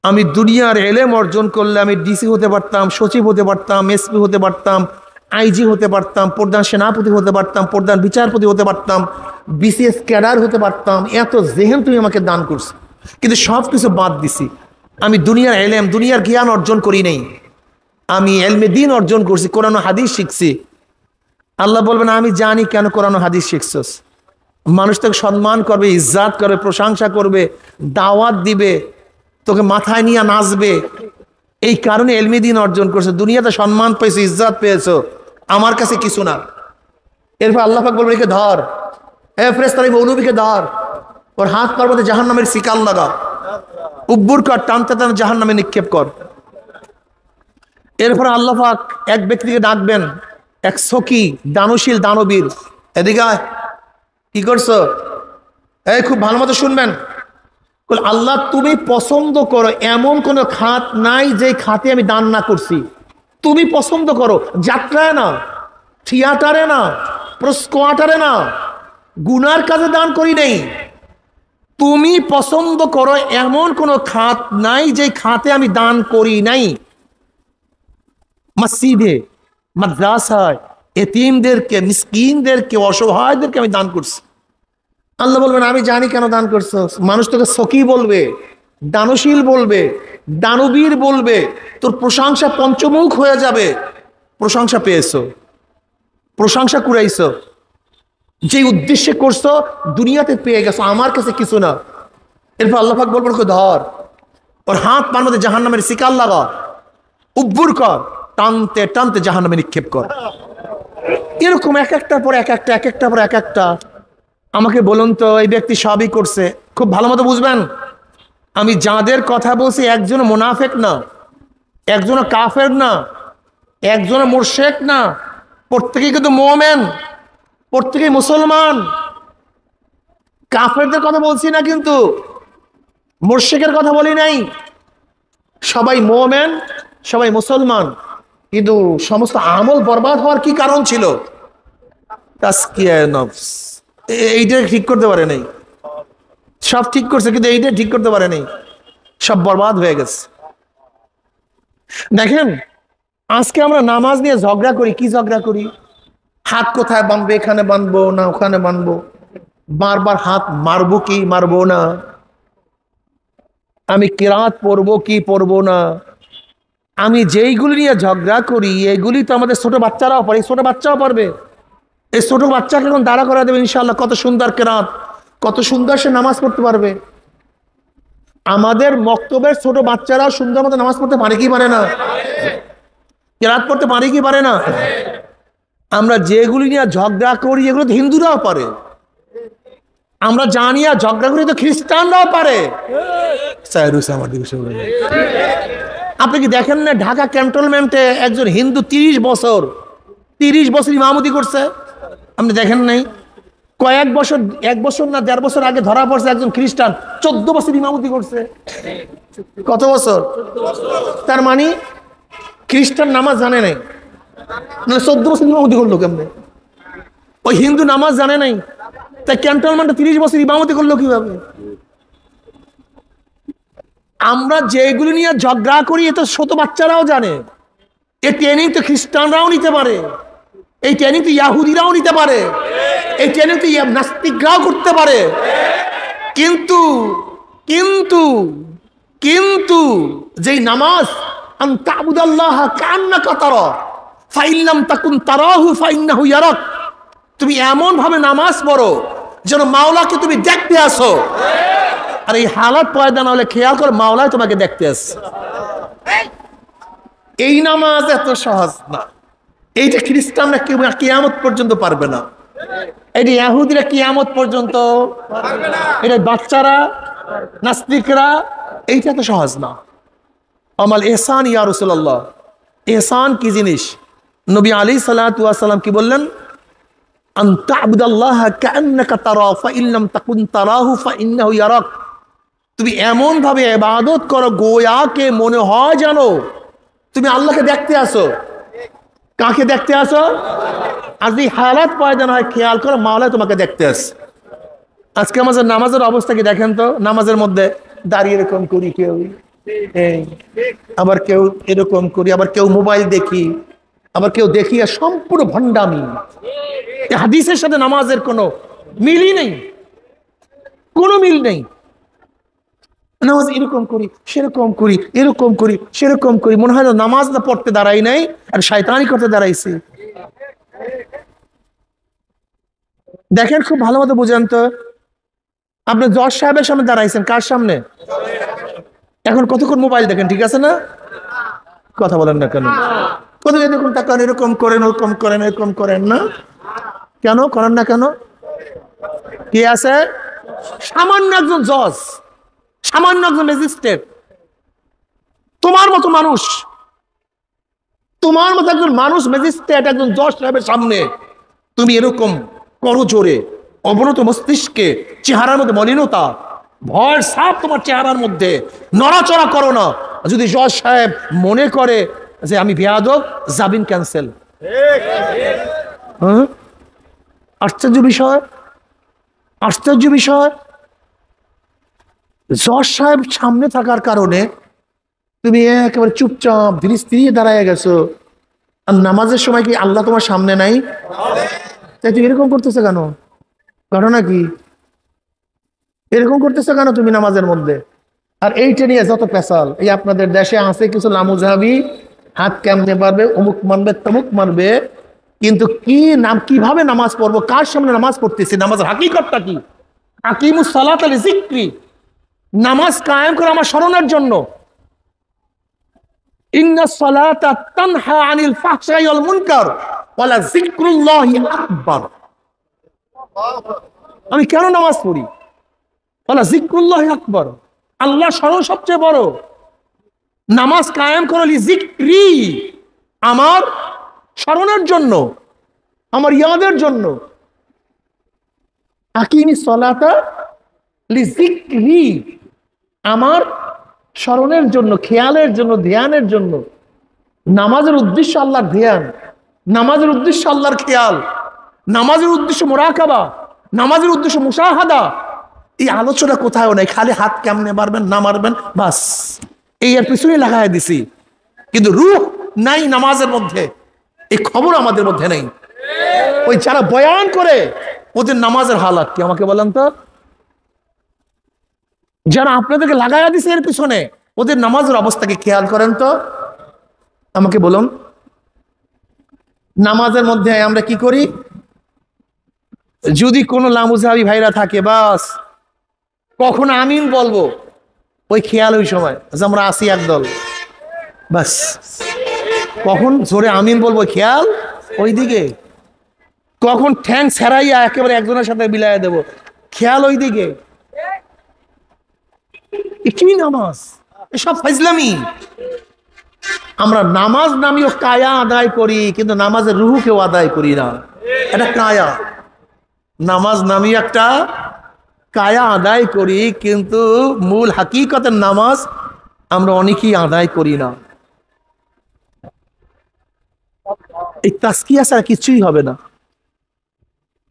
আমি দুনিয়ার এলেম অর্জন করলে আমি ডিসি হতে পারতাম, সচিব হতে পারতাম, এসপি হতে পারতাম, আইজি হতে পারতাম, প্রধান সেনাপতি হতে পারতাম, প্রধান বিচারপতি হতে পারতাম, বিসিএস ক্যাডার হতে পারতাম। এত জেহেন তুমি আমাকে দান করছো, কিন্তু সব কিছু বাদ দিছি। আমি দুনিয়ার এলেম, দুনিয়ার জ্ঞান অর্জন করি নাই, আমি এলমে দিন অর্জন করছি, কোরআন ও হাদিস শিখছি। আল্লাহ বলবেন আমি জানি কেন কোরআন ও হাদিস শিখছস। মানুষ তোকে সম্মান করবে, ইজ্জাত করবে, প্রশংসা করবে, দাওয়াত দিবে, তোকে মাথায় নিয়ে নাচবে, এই কারণে এলমি দিন অর্জন করছে। দুনিয়াতে সম্মান পেয়েছো, ইজ্জাত পেয়েছো, আমার কাছে কিছু না। এরপর আল্লাহ পাক বলবে একে ধর, এ ফেরেশতা মৌলবীকে ধর, ওর হাত পার মধ্যে জাহান্নামের শিকাল লাগা, উব্বুর কর, টানতে টানতে জাহান্নামে নিক্ষেপ কর। এরপর আল্লাহ পাক এক ব্যক্তিকে ডাকবেন, এক সখী দানশীল দানবীর, এদিকে আয়। কি করছো? এই খুব ভালো মতো শুনবেন। আল্লাহ তুমি পছন্দ করো এমন কোন খাত নাই যে খাতে আমি দান না করছি। তুমি পছন্দ করো, যাত্রায় না, থিয়েটারে না, কোয়ার্টারে না, গুনার কাজে দান করি নেই। তুমি পছন্দ করো এমন কোন খাত নাই যে খাতে আমি দান করি নাই। মসজিদে, মাদ্রাসায় এতিমদেরকে, মিসকিনদেরকে, অসহায়দেরকে আমি দান করছি। আল্লাহ বলবেন আমি জানি কেন দান করছো। মানুষ তোকে সখী বলবে, দানশীল বলবে, দানবীর বলবে, তোর প্রশংসা পঞ্চমুখ হয়ে যাবে। প্রশংসা পেয়েছো, প্রশংসা কুড়াইছো, যে উদ্দেশ্যে করছো দুনিয়াতে পেয়ে গেছো, আমার কাছে কিছু না। এরপর আল্লাহ পাক বলবেন ওকে ধর, ওর হাত পার মধ্যে জাহান্নামের শিকাল লাগা, উব্বুর কর, টানতে টানতে জাহান্নামে নিক্ষেপ কর। এরকম এক একটার পর এক একটা, এক একটার পর এক একটা। আমাকে বলুন তো এই ব্যক্তি সবই করছে, খুব ভালো মতো বুঝবেন। আমি যাদের কথা বলছি একজন মুনাফেক না, একজন কাফের না, একজন মুরশেক না, প্রত্যেকেই কিন্তু মুমিন, প্রত্যেকেই মুসলমান। কাফেরদের কথা বলছি না, কিন্তু মুরশেকের কথা বলি নাই। সবাই মুমিন, সবাই মুসলমান, কিন্তু সমস্ত আমল বরবাদ হওয়ার কি কারণ ছিল? তাসকিয়ায়ে নফস, এইটা ঠিক করতে পারে নাই। সব ঠিক করছে কিন্তু এইটা ঠিক করতে পারে নাই, সব বরবাদ হয়ে গেছে। দেখেন আজকে আমরা নামাজ নিয়ে ঝগড়া করি। কি ঝগড়া করি? হাত কোথায় বাঁধবো, এখানে বাঁধবো না ওখানে বাঁধবো, বারবার হাত মারবো কি মারবো না, আমি কিরাত পড়বো কি পড়বো না। আমি যেইগুলি নিয়ে ঝগড়া করি এগুলি তো আমাদের ছোট বাচ্চারাও পারে, ছোট বাচ্চাও পারবে। এই ছোট বাচ্চাকে এখন দাঁড়া করা দেবে ইনশাআল্লাহ, কত সুন্দর কেরাত, কত সুন্দর সে নামাজ পড়তে পারবে। আমাদের মক্তবের ছোট বাচ্চারা সুন্দর মতো নামাজ পড়তে পারে কি পারে না? কেরাত পড়তে পারে কি পারে না? আমরা যেগুলি নিয়ে ঝগড়া করি এগুলো তো হিন্দুরাও পারে। আমরা জানি আর ঝগড়া করি তো খ্রিস্টানরাও পারে। আপনি কি দেখেন না ঢাকা ক্যান্টনমেন্টে একজন হিন্দু 30 বছর ইমামতি করছে? আপনি দেখেন নাই? কয়েক বছর, 1 বছর না 1.5 বছর আগে ধরা পড়ছে একজন খ্রিস্টান 14 বছর ইমামতি করছে। কত বছর? তার মানে খ্রিস্টান নামাজ জানে নাই, 14 বছর ইমামতি করলো কেমনে? ওই হিন্দু নামাজ জানে নাই, তাই ক্যান্টনমেন্টে 30 বছর ইমামতি করলো কিভাবে? আমরা যেগুলি নিয়ে ঝগড়া করি এ তো ছোট বাচ্চারাও জানে। এই ট্রেনিং তো খ্রিস্টানরাও নিতে পারে, এই ট্রেনিং তো ইয়াহুদিরাও নিতে পারে, এই ট্রেনিং তো নাস্তিকরাও করতে পারে। কিন্তু কিন্তু কিন্তু যেই নামাজ আন তা'বুদাল্লাহ কান্নাকা তারা ফাইন লাম তাকুন তারাহু ফাইন্নাহু ইয়ারাক, তুমি এমন ভাবে নামাজ পড়ো যেন মাওলাকে তুমি দেখতে আসো। আর এই হালাত পয়দা না হলে খেয়াল করো মাওলাই তোমাকে দেখতে আসছে। এই নামাজ এত সহজ না। এইটা খ্রিস্টানরা কেউ কিয়ামত পর্যন্ত পারবে না, এটা ইহুদিরা কিয়ামত পর্যন্ত পারবে না, এটা বাচ্চারা, নাস্তিকরা, এইটা তো সহজ না। আমাল ইহসান ইয়া রাসূলুল্লাহ, ইহসান কি জিনিস? নবী আলাইহিস সালাতু ওয়াস সালাম কি বললেন? আন তা'বুদাল্লাহ কাআন্নাকা তারা ফাইন লাম তাকুন তারাহু ফাইন্নাহু ইয়ারাক। তুমি এমন ভাবে ইবাদত করো গোয়াকে মনে হয় জানো তুমি আল্লাহকে দেখতে আসো। কাকে দেখতে আসো? আর যদি হালাত পয়দা হয় খেয়াল করো মাওলা তোমাকে দেখতে আসে। আজকে আমাদের নামাজের অবস্থা কি দেখেন তো, নামাজের মধ্যে দাঁড়িয়ে এরকম করি, কেউ এই, আবার কেউ এরকম করি, আবার কেউ মোবাইল দেখি, আবার কেউ দেখি, আর সম্পূর্ণ ভণ্ডামি। হাদিসের সাথে নামাজের কোনো মিলই নেই, কোনো মিল নেই। নামাজ এরকম করি, সেরকম করি, এরকম করি, সেরকম করি, মনে হয় না নামাজ না পড়তে দাঁড়াই নাই, আর শয়তানি করতে দাঁড়াইছি। দেখেন খুব ভালো মতো বুঝেন তো, আপনি জজ সাহেবের সামনে দাঁড়াইছেন, কার সামনে? এখন কতক্ষণ মোবাইল দেখেন, ঠিক আছে না? কথা বলেন না কেন? কত এরকম তাকান, এরকম করেন, ওরকম করেন, এরকম করেন না কেন? করেন না কেন? কে আছে? সামান্য একজন জজ, সামান্য একজন ম্যাজিস্ট্রেট, তোমার মতো মানুষ, তোমার মতো একজন মানুষ ম্যাজিস্ট্রেট, একজন জজ সাহেবের সামনে তুমি এরকম করো জোরে, অবনত মস্তিষ্কে, চেহারার মধ্যে মলিনতা, ভয় সাপ তোমার চেহারার মধ্যে, নড়াচড়া করো না। যদি জজ সাহেব মনে করে যে আমি বেয়াদব, জামিন ক্যান্সেল। হ্যাঁ, আশ্চর্য বিষয়, আশ্চর্য বিষয়। জজ সাহেব সামনে থাকার কারণে তুমি একেবারে চুপচাপ ধীরে স্থির দাঁড়ায় গেছো। আর নামাজের সময় কি আল্লাহ তোমার সামনে নাই? তাই তুমি এরকম করতেছো কেন? ঘটনা কি? এরকম করতেছো কেন তুমি নামাজের মধ্যে? আর এইটা নিয়ে যত পেশাল, এই আপনাদের দেশে আছে কিছু লামুজাহাবি, হাত কেমনে পারবে, অমুক মানবে, তমুক মানবে, কিন্তু কি নাম, কিভাবে নামাজ পড়বো, কার সামনে নামাজ পড়তেছি, নামাজের হাকিকতটা কি? আকিমুস সালাতা লিযিকরি, নামাজ কায়েম করে আমার স্মরণের জন্য। ইন্নাস সালাতা তানহা আনিল ফাহশাই ওয়াল মুনকার ওয়া লাযিকরুল্লাহি আকবার। আমি কেন নামাজ পড়ি? ওয়া লাযিকরুল্লাহি আকবার, আল্লাহ স্মরণ সবচেয়ে বড়। নামাজ কায়েম করো লিযিকরি, আমার স্মরণের জন্য, আমার ইয়াদের জন্য। আকিমিস সালাতা লিযিকরি, আমার স্মরণের জন্য, খেয়ালের জন্য, ধ্যানের জন্য। নামাজের উদ্দেশ্য আল্লাহর ধ্যান, নামাজের উদ্দেশ্য আল্লাহর খেয়াল, নামাজের উদ্দেশ্য মুরাকাবা, নামাজের উদ্দেশ্য মুশাহাদা। এই আলোচনা কোথাও নাই, খালি হাত কেমনে মারবেন না মারবেন বাস, এই এর পিছনে লাগাই দিছি। কিন্তু রূহ নাই নামাজের মধ্যে, এই খবর আমাদের মধ্যে নেই। ওই যারা বয়ান করে ওদের নামাজের হালাত কি আমাকে বলেন তো? যারা আপনাদেরকে লাগাইয়া দিছে এর পিছনে, ওদের নামাজের অবস্থাকে খেয়াল করেন তো, আমাকে বলুন। নামাজের মধ্যে আমরা কি করি? যদি কোনো লামুজাহাবি ভাইরা থাকে, বাস কখন আমিন বলবো ওই খেয়াল, ওই সময় যে আমরা আসি একদল, বাস কখন জোরে আমিন বলবো খেয়াল ওই দিকে, কখন ঠ্যাং ছেড়াইয়া একেবারে একজনের সাথে বিলাইয়া দেবো খেয়াল ওই দিকে। কি নামাজ? এসব ফাইজলামি। আমরা নামাজ নামিও কায়া আদায় করি, কিন্তু নামাজের রুহু কেউ আদায় করি না। এটা কায়া, নামাজ নামি একটা কায়া আদায় করি, কিন্তু মূল হাকিকতের নামাজ আমরা অনেকেই আদায় করি না। এই তাসকিয়া ছাড়া কিছুই হবে না।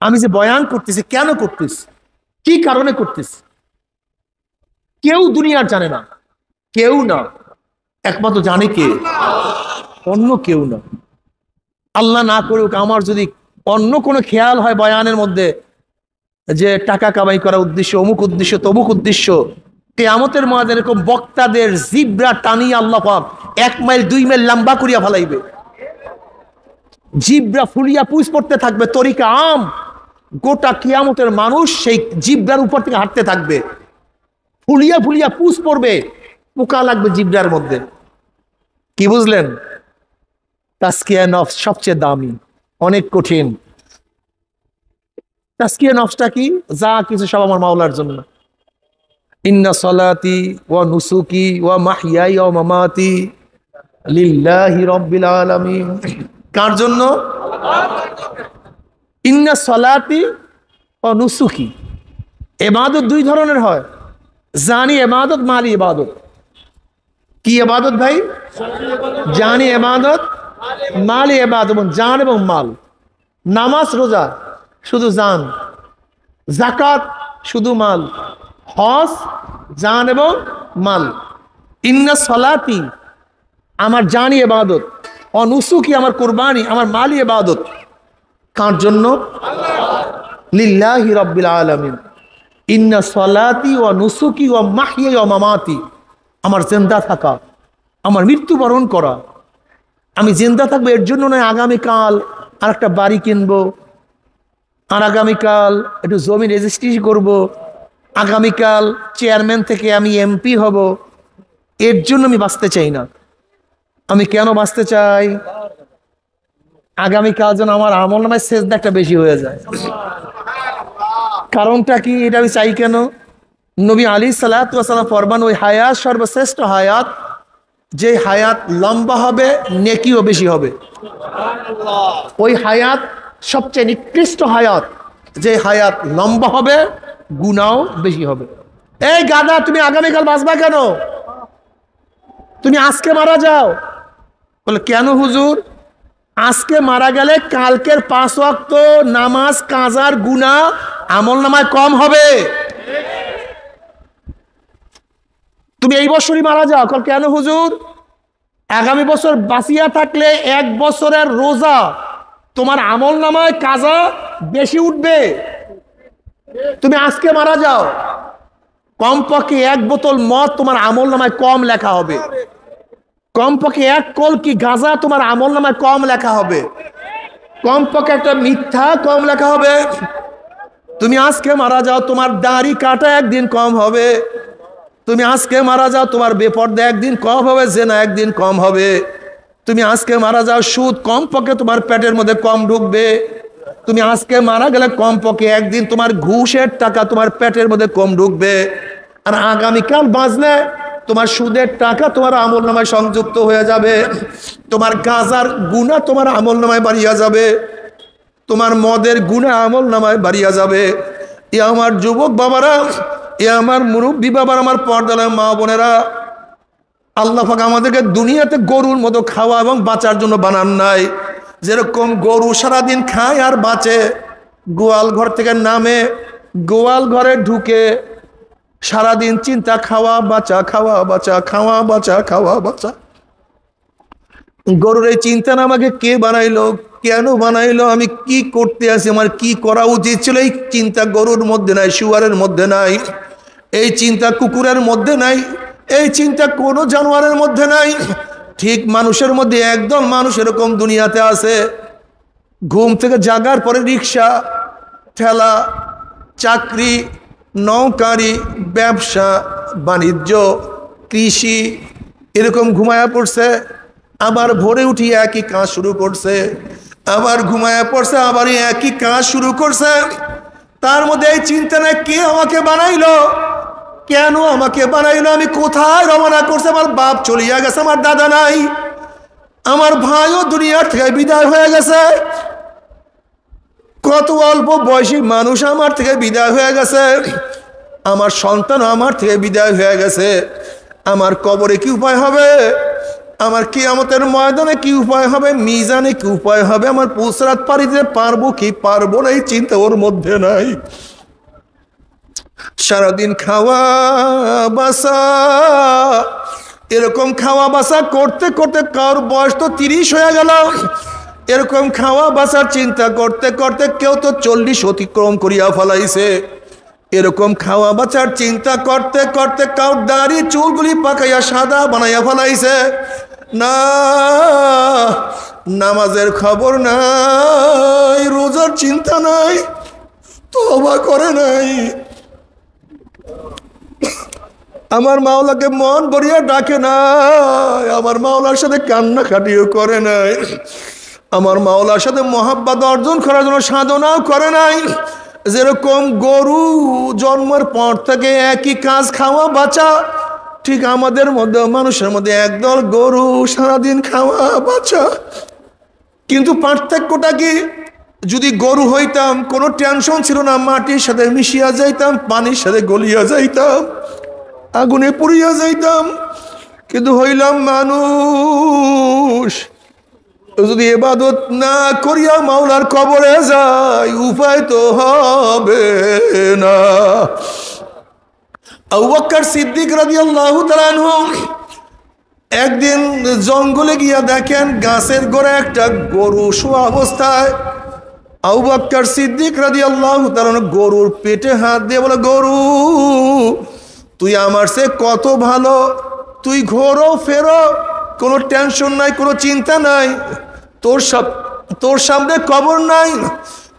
আমি যে বয়ান করতেছি, কেন করতেছি, কি কারণে করতেছি, কেউ দুনিয়ার জানে না, কেউ না, একমাত্র জানে কে? অন্য কেউ না। আল্লাহ না করুক আমার যদি অন্য কোনো খেয়াল হয় বয়ানের মধ্যে, যে টাকা কামাই করা উদ্দেশ্য, অমুক উদ্দেশ্য, তমুক উদ্দেশ্য, কিয়ামতের মাঝে এরকম বক্তাদের জিব্রা টানিয়ে আল্লাহ পাক 1 মাইল 2 মাইল লম্বা করিয়া ফেলাইবে। জিব্রা ফুলিয়া পুষ পড়তে থাকবে, তরিকা আম, গোটা কিয়ামতের মানুষ সেই জিব্রার উপর থেকে হাঁটতে থাকবে, ফুলিয়া ফুলিয়া পুষ পড়বে, পোকা লাগবে জিব্রার মধ্যে। কি বুঝলেন? তাসকিয়া নফস সবচেয়ে দামি, অনেক কঠিন। তাসকিয়া নফসটা কি? যা কিছু সব আমার মাওলার জন্য। ইন্না সালাতি ওয়া নুসুকি ওয়া মাহইয়াই ওয়া মামাতি লিল্লাহি রাব্বিল আলামিন। কার জন্য? ইন্না সালাতি ওয়া নুসুকি। ইবাদত দুই ধরনের হয়, জানি ইবাদত, মালি ইবাদত। কি ইবাদত ভাই? জানি ইবাদত, মালি ইবাদত। জান এবং মাল। নামাজ রোজা শুধু জান, যাকাত শুধু মাল, হজ জান এবং মাল। ইন্না সলাতি আমার জানি ইবাদত, অনুসুকি আমার কুরবানি, আমার মালি ইবাদত। কার জন্য? লিল্লাহি রাব্বিল আলামিন। ইন্না সলাতি ওয়া নুসুকি ওয়া মাহইয়া ওয়া মামাতি, আমার জিন্দা থাকা, আমার মৃত্যুবরণ করা, আমি জিন্দা থাকবো এর জন্য নয় আগামীকাল আর একটা বাড়ি কিনবো, আর আগামীকাল একটু জমি রেজিস্ট্রি করব, আগামীকাল চেয়ারম্যান থেকে আমি এমপি হব, এর জন্য আমি বাঁচতে চাই না। আমি কেন বাঁচতে চাই? আগামীকাল যেন আমার আমল নামায় সেজদা একটা বেশি হয়ে যায়। কারণটা কি? এটা আমি চাই কেন? নবী আলাইহিস সালাতু ওয়াস সালাম ফরমান, ওই হায়াত সর্বশ্রেষ্ঠ হায়াত, যে হায়াত লম্বা হবে নেকিও বেশি হবে। ওই হায়াত সবচেয়ে নিকৃষ্ট হায়াত, যে হায়াত লম্বা হবে গুনাহও বেশি হবে। এই গাদা, তুমি আগামীকাল বাঁচবা কেন? তুমি আজকে মারা যাও। বলে কেন হুজুর? আজকে মারা গেলে কালকের 5 ওয়াক্ত নামাজ কাজার গুনাহ আমল নামায় কম হবে। তুমি এই বছরই মারা যাও। কেন হুজুর? আগামী বছর বাঁচিয়া থাকলে 1 বছরের রোজা তোমার আমল নামায় কাজা বেশি উঠবে। তুমি আজকে মারা যাও, কমপক্ষে 1 বোতল মদ তোমার আমল নামায় কম লেখা হবে, কমপক্ষে 1 কলকি গাঁজা তোমার আমল নামায় কম লেখা হবে, কমপক্ষে একটা মিথ্যা কম লেখা হবে। তুমি আজকে মারা যাও, তোমার দাড়ি কাটা একদিন কম হবে। তুমি আজকে মারা যাও, তোমার বেপর্দা একদিন কম হবে, জেনা একদিন কম হবে। তুমি আজকে মারা যাও, সুদ কমপক্ষে তোমার পেটের মধ্যে কম ঢুকবে। তুমি আজকে মারা গেলে কমপক্ষে একদিন তোমার ঘুষের টাকা তোমার পেটের মধ্যে কম ঢুকবে। আর আগামীকাল বাঁচলে তোমার সুদের টাকা তোমার আমল নামায় সংযুক্ত হয়ে যাবে, তোমার গাঁজার গুনাহ তোমার আমল নামায় বাড়িয়া যাবে, তোমার মদের গুনাহ আমল নামায় বাড়িয়া যাবে। এ আমার যুবক বাবারা, এ আমার মুরব্বী বাবার, আমার পর্দার মা বোনেরা, আল্লাহ পাক আমাদেরকে দুনিয়াতে গরুর মতো খাওয়া এবং বাঁচার জন্য বানান নাই। যেরকম গরু সারাদিন খায় আর বাঁচে, গোয়াল ঘর থেকে নামে, গোয়াল ঘরে ঢুকে সারাদিন চিন্তা, খাওয়া বাঁচা, খাওয়া বাঁচা, খাওয়া বাঁচা, খাওয়া বাঁচা। গরুর এই চিন্তা না আমাকে কে বানাইলো, কেন বানাইলো, আমি কি করতে আছি, আমার কি করা উচিত ছিল, এই চিন্তা গরুর মধ্যে নাই, শুয়ারের মধ্যে নাই, এই চিন্তা কুকুরের মধ্যে নাই, এই চিন্তা কোনো জানোয়ারের মধ্যে নাই। ঠিক মানুষের মধ্যে একদল মানুষ এরকম দুনিয়াতে আছে, ঘুম থেকে জাগার পরে রিক্সা, ঠেলা, চাকরি, নৌকারি, ব্যবসা বাণিজ্য, কৃষি, এরকম ঘুমায়া পড়ছে। আবার ভোরে উঠি একই কাজ শুরু করছে, আবার ঘুমায়া পড়ছে, আবার একই কাজ শুরু করছে। তার মধ্যে এই চিন্তা নাই কে আমাকে বানাইলো, কেন আমাকে বানাইলো, আমি কোথায় রওনা করছে, আমার বাপ চলিয়া গেছে, আমার দাদা নাই, আমার ভাইও দুনিয়ার থেকে বিদায় হয়ে গেছে, কত অল্প বয়সী মানুষ আমার থেকে বিদায় হয়ে গেছে, আমার সন্তান আমার থেকে বিদায় হয়ে গেছে। আমার কবরে কি উপায় হবে, আমার কিয়ামতের ময়দানে কি উপায় হবে, মিজানে কি উপায় হবে, আমার পুসরাত পাড়ি দিতে পারবো কি পারবো না, এই চিন্তা ওর মধ্যে নাই। সারাদিন খাওয়া বাসা, এরকম খাওয়া বাসা করতে করতে কার বয়স তো 30 হয়ে গেল। এরকম খাওয়া বাসার চিন্তা করতে করতে কেউ তো 40 অতিক্রম করিয়া ফেলাইছে। এরকম খাওয়া বাঁচার চিন্তা করতে করতে কাউ দাড়ি চুলগুলি পাকাইয়া সাদা বানাইয়া ফেলাইছে। না, নামাজের খবর নাই, রোজার চিন্তা নাই, তওবা করে নাই, আমার মাওলাকে মন ভরিয়া ডাকে নাই, আমার মাওলার সাথে কান্নাকাটিও করে নাই, আমার মাওলার সাথে মহাব্বত অর্জন করার জন্য সাধনাও করে নাই। যেরকম গরু জন্মের পর থেকে একই কাজ, খাওয়া বাঁচা, ঠিক আমাদের মধ্যে মানুষের মধ্যে একদল গরু সারাদিন খাওয়া বাঁচা। কিন্তু পার্থক্যটা কি? যদি গরু হইতাম কোনো টেনশন ছিল না, মাটির সাথে মিশিয়া যাইতাম, পানির সাথে গলিয়া যাইতাম, আগুনে পুড়িয়া যাইতাম, কিন্তু হইলাম মানুষ। যদি ইবাদত না করিয়া মাওলার কবরে যাই, উপায় তো হবে না। আবু বকর সিদ্দিক রাদিয়াল্লাহু তাআলা আনহু একদিন জঙ্গলে গিয়া দেখেন গাছের গোড়ায় একটা গরু শোয়া অবস্থায়। আবু বকর সিদ্দিক রাদিয়াল্লাহু তাআলা গরুর পেটে হাত দিয়ে বলে, গরু তুই আমার চেয়ে কত ভালো, তুই ঘোরো ফেরো, কোনো টেনশন নাই, কোনো চিন্তা নাই, তোর সামনে কবর নাই,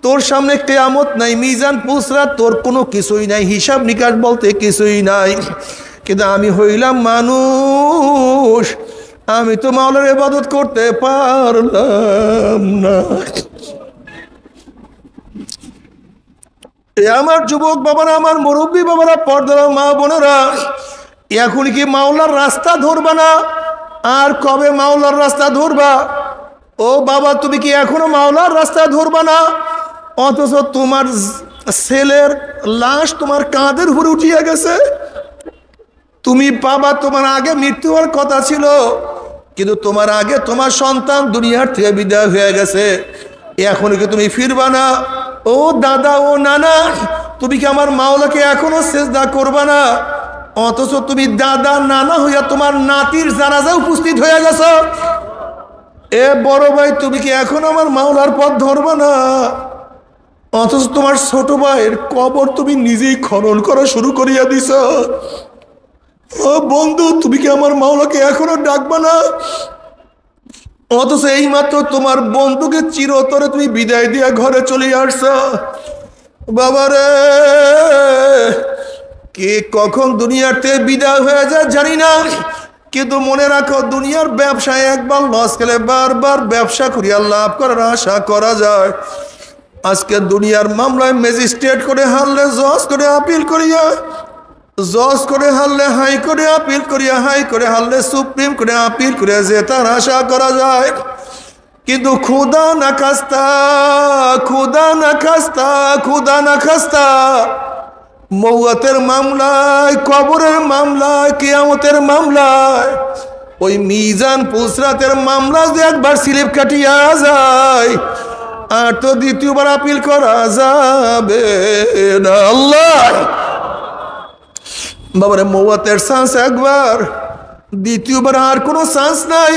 তোর সামনে কিয়ামত নাই, মিজান পুসরা, তোর কোনো কিছুই নাই, হিসাব নিকাশ বলতে কিছুই নাই। কিন্তু আমি হইলাম মানুষ, আমি তো মাওলার ইবাদত করতে পারলাম না। আমার যুবক বাবারা, আমার মুরব্বী বাবারা, পর্দার মা বোনেরা, এখন কি মাওলার রাস্তা ধরবা না? আর কবে মাওলার রাস্তা ধরবা? ও বাবা, তুমি কি এখনো মাওলার রাস্তা ধরবা না? অথচ তোমার ছেলের লাশ তোমার কাঁধের উপরে উঠিয়া গেছে। তুমি বাবা, তোমার আগে মৃত্যু হওয়ার কথা ছিল, কিন্তু তোমার আগে তোমার সন্তান দুনিয়ার থেকে বিদায় হয়ে গেছে। এখন কি তুমি ফিরবা না? ও দাদা, ও নানা, তুমি কি আমার মাওলাকে এখনো সিজদা করবা না? অথচ তুমি দাদা নানা হইয়া তোমার নাতির জানাজায় উপস্থিত হয়ে গেছো। এ বড় ভাই, তুমি কি এখন আমার মাওলার পথ ধরবা না? অথচ তোমার ছোট ভাইয়ের কবর তুমি নিজেই খনন করা শুরু করিয়া দিছ। ও বন্ধু, তুমি কি আমার মাওলাকে এখনো ডাকবা না? অথচ এই মাত্র তোমার বন্ধুকে চিরতরে তুমি বিদায় দিয়া ঘরে চলে আসছ। বাবারে, কে কখন দুনিয়াতে বিদায় হয়ে যায় জানি না, কিন্তু মনে রাখো, দুনিয়ার ব্যবসায় একবার লস খেলে বারবার ব্যবসা করিয়া লাভ করার আশা করা যায়। আজকে দুনিয়ার মামলায় ম্যাজিস্ট্রেট করে হারলে জজ করে আপিল করিয়া, জজ করে হারলে হাই করে আপিল করিয়া, হাই করে হারলে সুপ্রিম করে আপিল করিয়া যে তার আশা করা যায়। কিন্তু খুদা না খাস্তা, খুদা না খাস্তা, খুদা না খাস্তা, মৌয়াতের মামলায়, কবরের মামলায়, কিয়ামতের মামলায়, ওই মিজান পুসরাতের মামলা যে একবার স্লিপ কাটিয়া যায়, আর তো দ্বিতীয়বার আপিল করা যাবে না। আল্লাহ বাবারে, মৌয়াতের চান্স একবার, দ্বিতীয়বার আর কোনো চান্স নাই।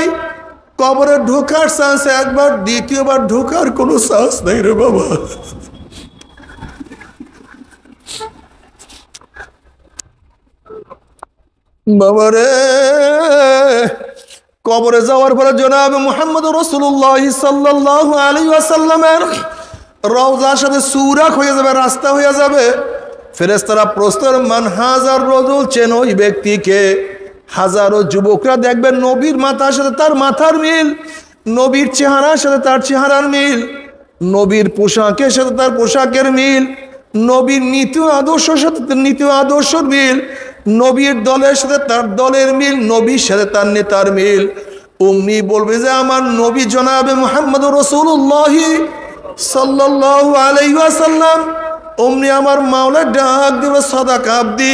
কবরে ঢোকার চান্স একবার, দ্বিতীয়বার ঢোকার কোনো চান্স নাই রে বাবা। বাবারে, কবরে যাওয়ার পরে জনাব মুহাম্মদ রাসূলুল্লাহ সাল্লাল্লাহু আলাইহি ওয়াসাল্লামের রওজার সাথে সুরাক হয়ে যাবে, রাস্তা হয়ে যাবে। ফেরেশতারা প্রশ্নের মান হাজার রজুল, চেন ওই ব্যক্তিকে। হাজারো যুবকরা দেখবেন নবীর মাথার সাথে তার মাথার মিল, নবীর চেহারার সাথে তার চেহারার মিল, নবীর পোশাকের সাথে তার পোশাকের মিল, নবীর নীতি আদর্শের সাথে তার নীতি আদর্শের মিল, নবীর দলের সাথে তার দলের মিল, নবীর সাথে তার নেতার মিল। অমনি বলবে যে আমার নবী জনাবে মুহাম্মদ রাসূলুল্লাহ সাল্লাল্লাহু আলাইহি ওয়াসাল্লাম। অমনি আমার মাওলা ডাক দেবে, সাদাকা আব্দি,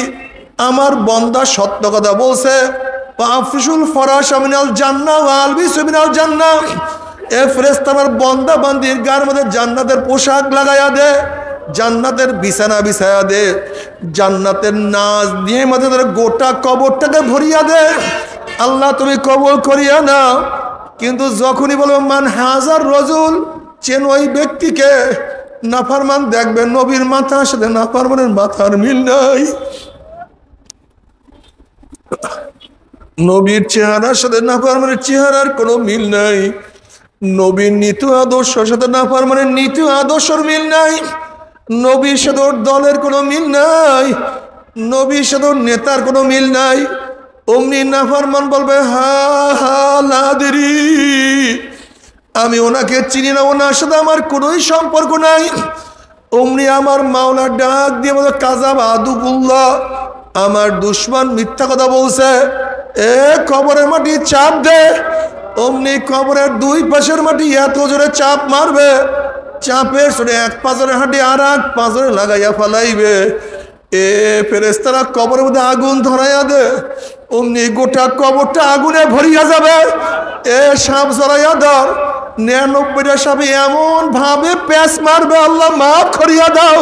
আমার বন্দা সত্য কথা বলছে। আফরিসুল ফরাশা মিনাল জান্নাহ ওয়া আলবিসু মিনাল জান্নাহ। এ ফেরেশতা আমার বন্দা বান্দির গায়ের মধ্যে জান্নাতের পোশাক লাগাইয়া দে, জান্নাতের বিছানা বিছায়া দে, জান্নাতের নাজ দিয়ে মধ্যে তাদের গোটা কবরটাকে ভরিয়া দে। আল্লাহ তুমি কবুল করিয়া নাও। কিন্তু যখনই বলবো মান হাজার রজুল, চেন ওই ব্যক্তিকে, নাফরমান দেখবেন নবীর মাথার সাথে নাফরমানের মাথার মিল নাই, নবীর চেহারার সাথে নাফরমানের চেহারার কোনো মিল নাই, নবীর নীতি আদর্শের সাথে নাফরমানের নীতি আদর্শের মিল নাই, নবীর সাথে দলের কোনো মিল নাই, নবীর সাথে নেতার কোনো মিল নাই। অমনি নাফরমান বলবে, হা হা লাদেরি, আমি ওনাকে চিনি না, ওনার সাথে আমার কোনোই সম্পর্ক নাই। অমনি আমার মাওলা ডাক দিয়ে বলে, কাযাব আদুবুল্লাহ, আমার দুশমন মিথ্যা কথা বলছে। এ কবরের মাটি চাপ দে। অমনি কবরের দুই পাশের মাটি এত জোরে চাপ মারবে, চাপের সরে এক পাঁজরের হাঁটি আর এক পাঁজরে লাগাইয়া ফেলাইবে। এ ফেরেশতারা কবরের মধ্যে আগুন ধরাইয়া দে, অমনি গোটা কবরটা আগুনে ভরিয়া যাবে। এ সাপ জড়াইয়া ধর, 99টা সাপে এমন ভাবে প্যাঁচ মারবে, আল্লাহ মাফ করিয়া দাও।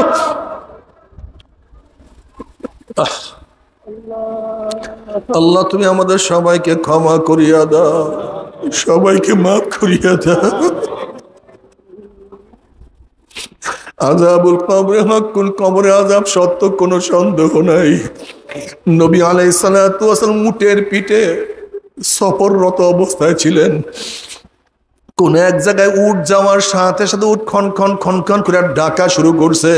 আল্লাহ তুমি আমাদের সবাইকে ক্ষমা করিয়া দাও, সবাইকে মাফ করিয়া দাও। আযাবুল কবরে হাক্কুন, কবরে আযাব সত্য, কোনো সন্দেহ নাই। নবী আলাইহিস সালাতু ওয়াস সালাম উটের পিঠে সফররত অবস্থায় ছিলেন। কোন এক জায়গায় উট যাওয়ার সাথে সাথে উট খন খন খন খন করে ডাকা শুরু করছে।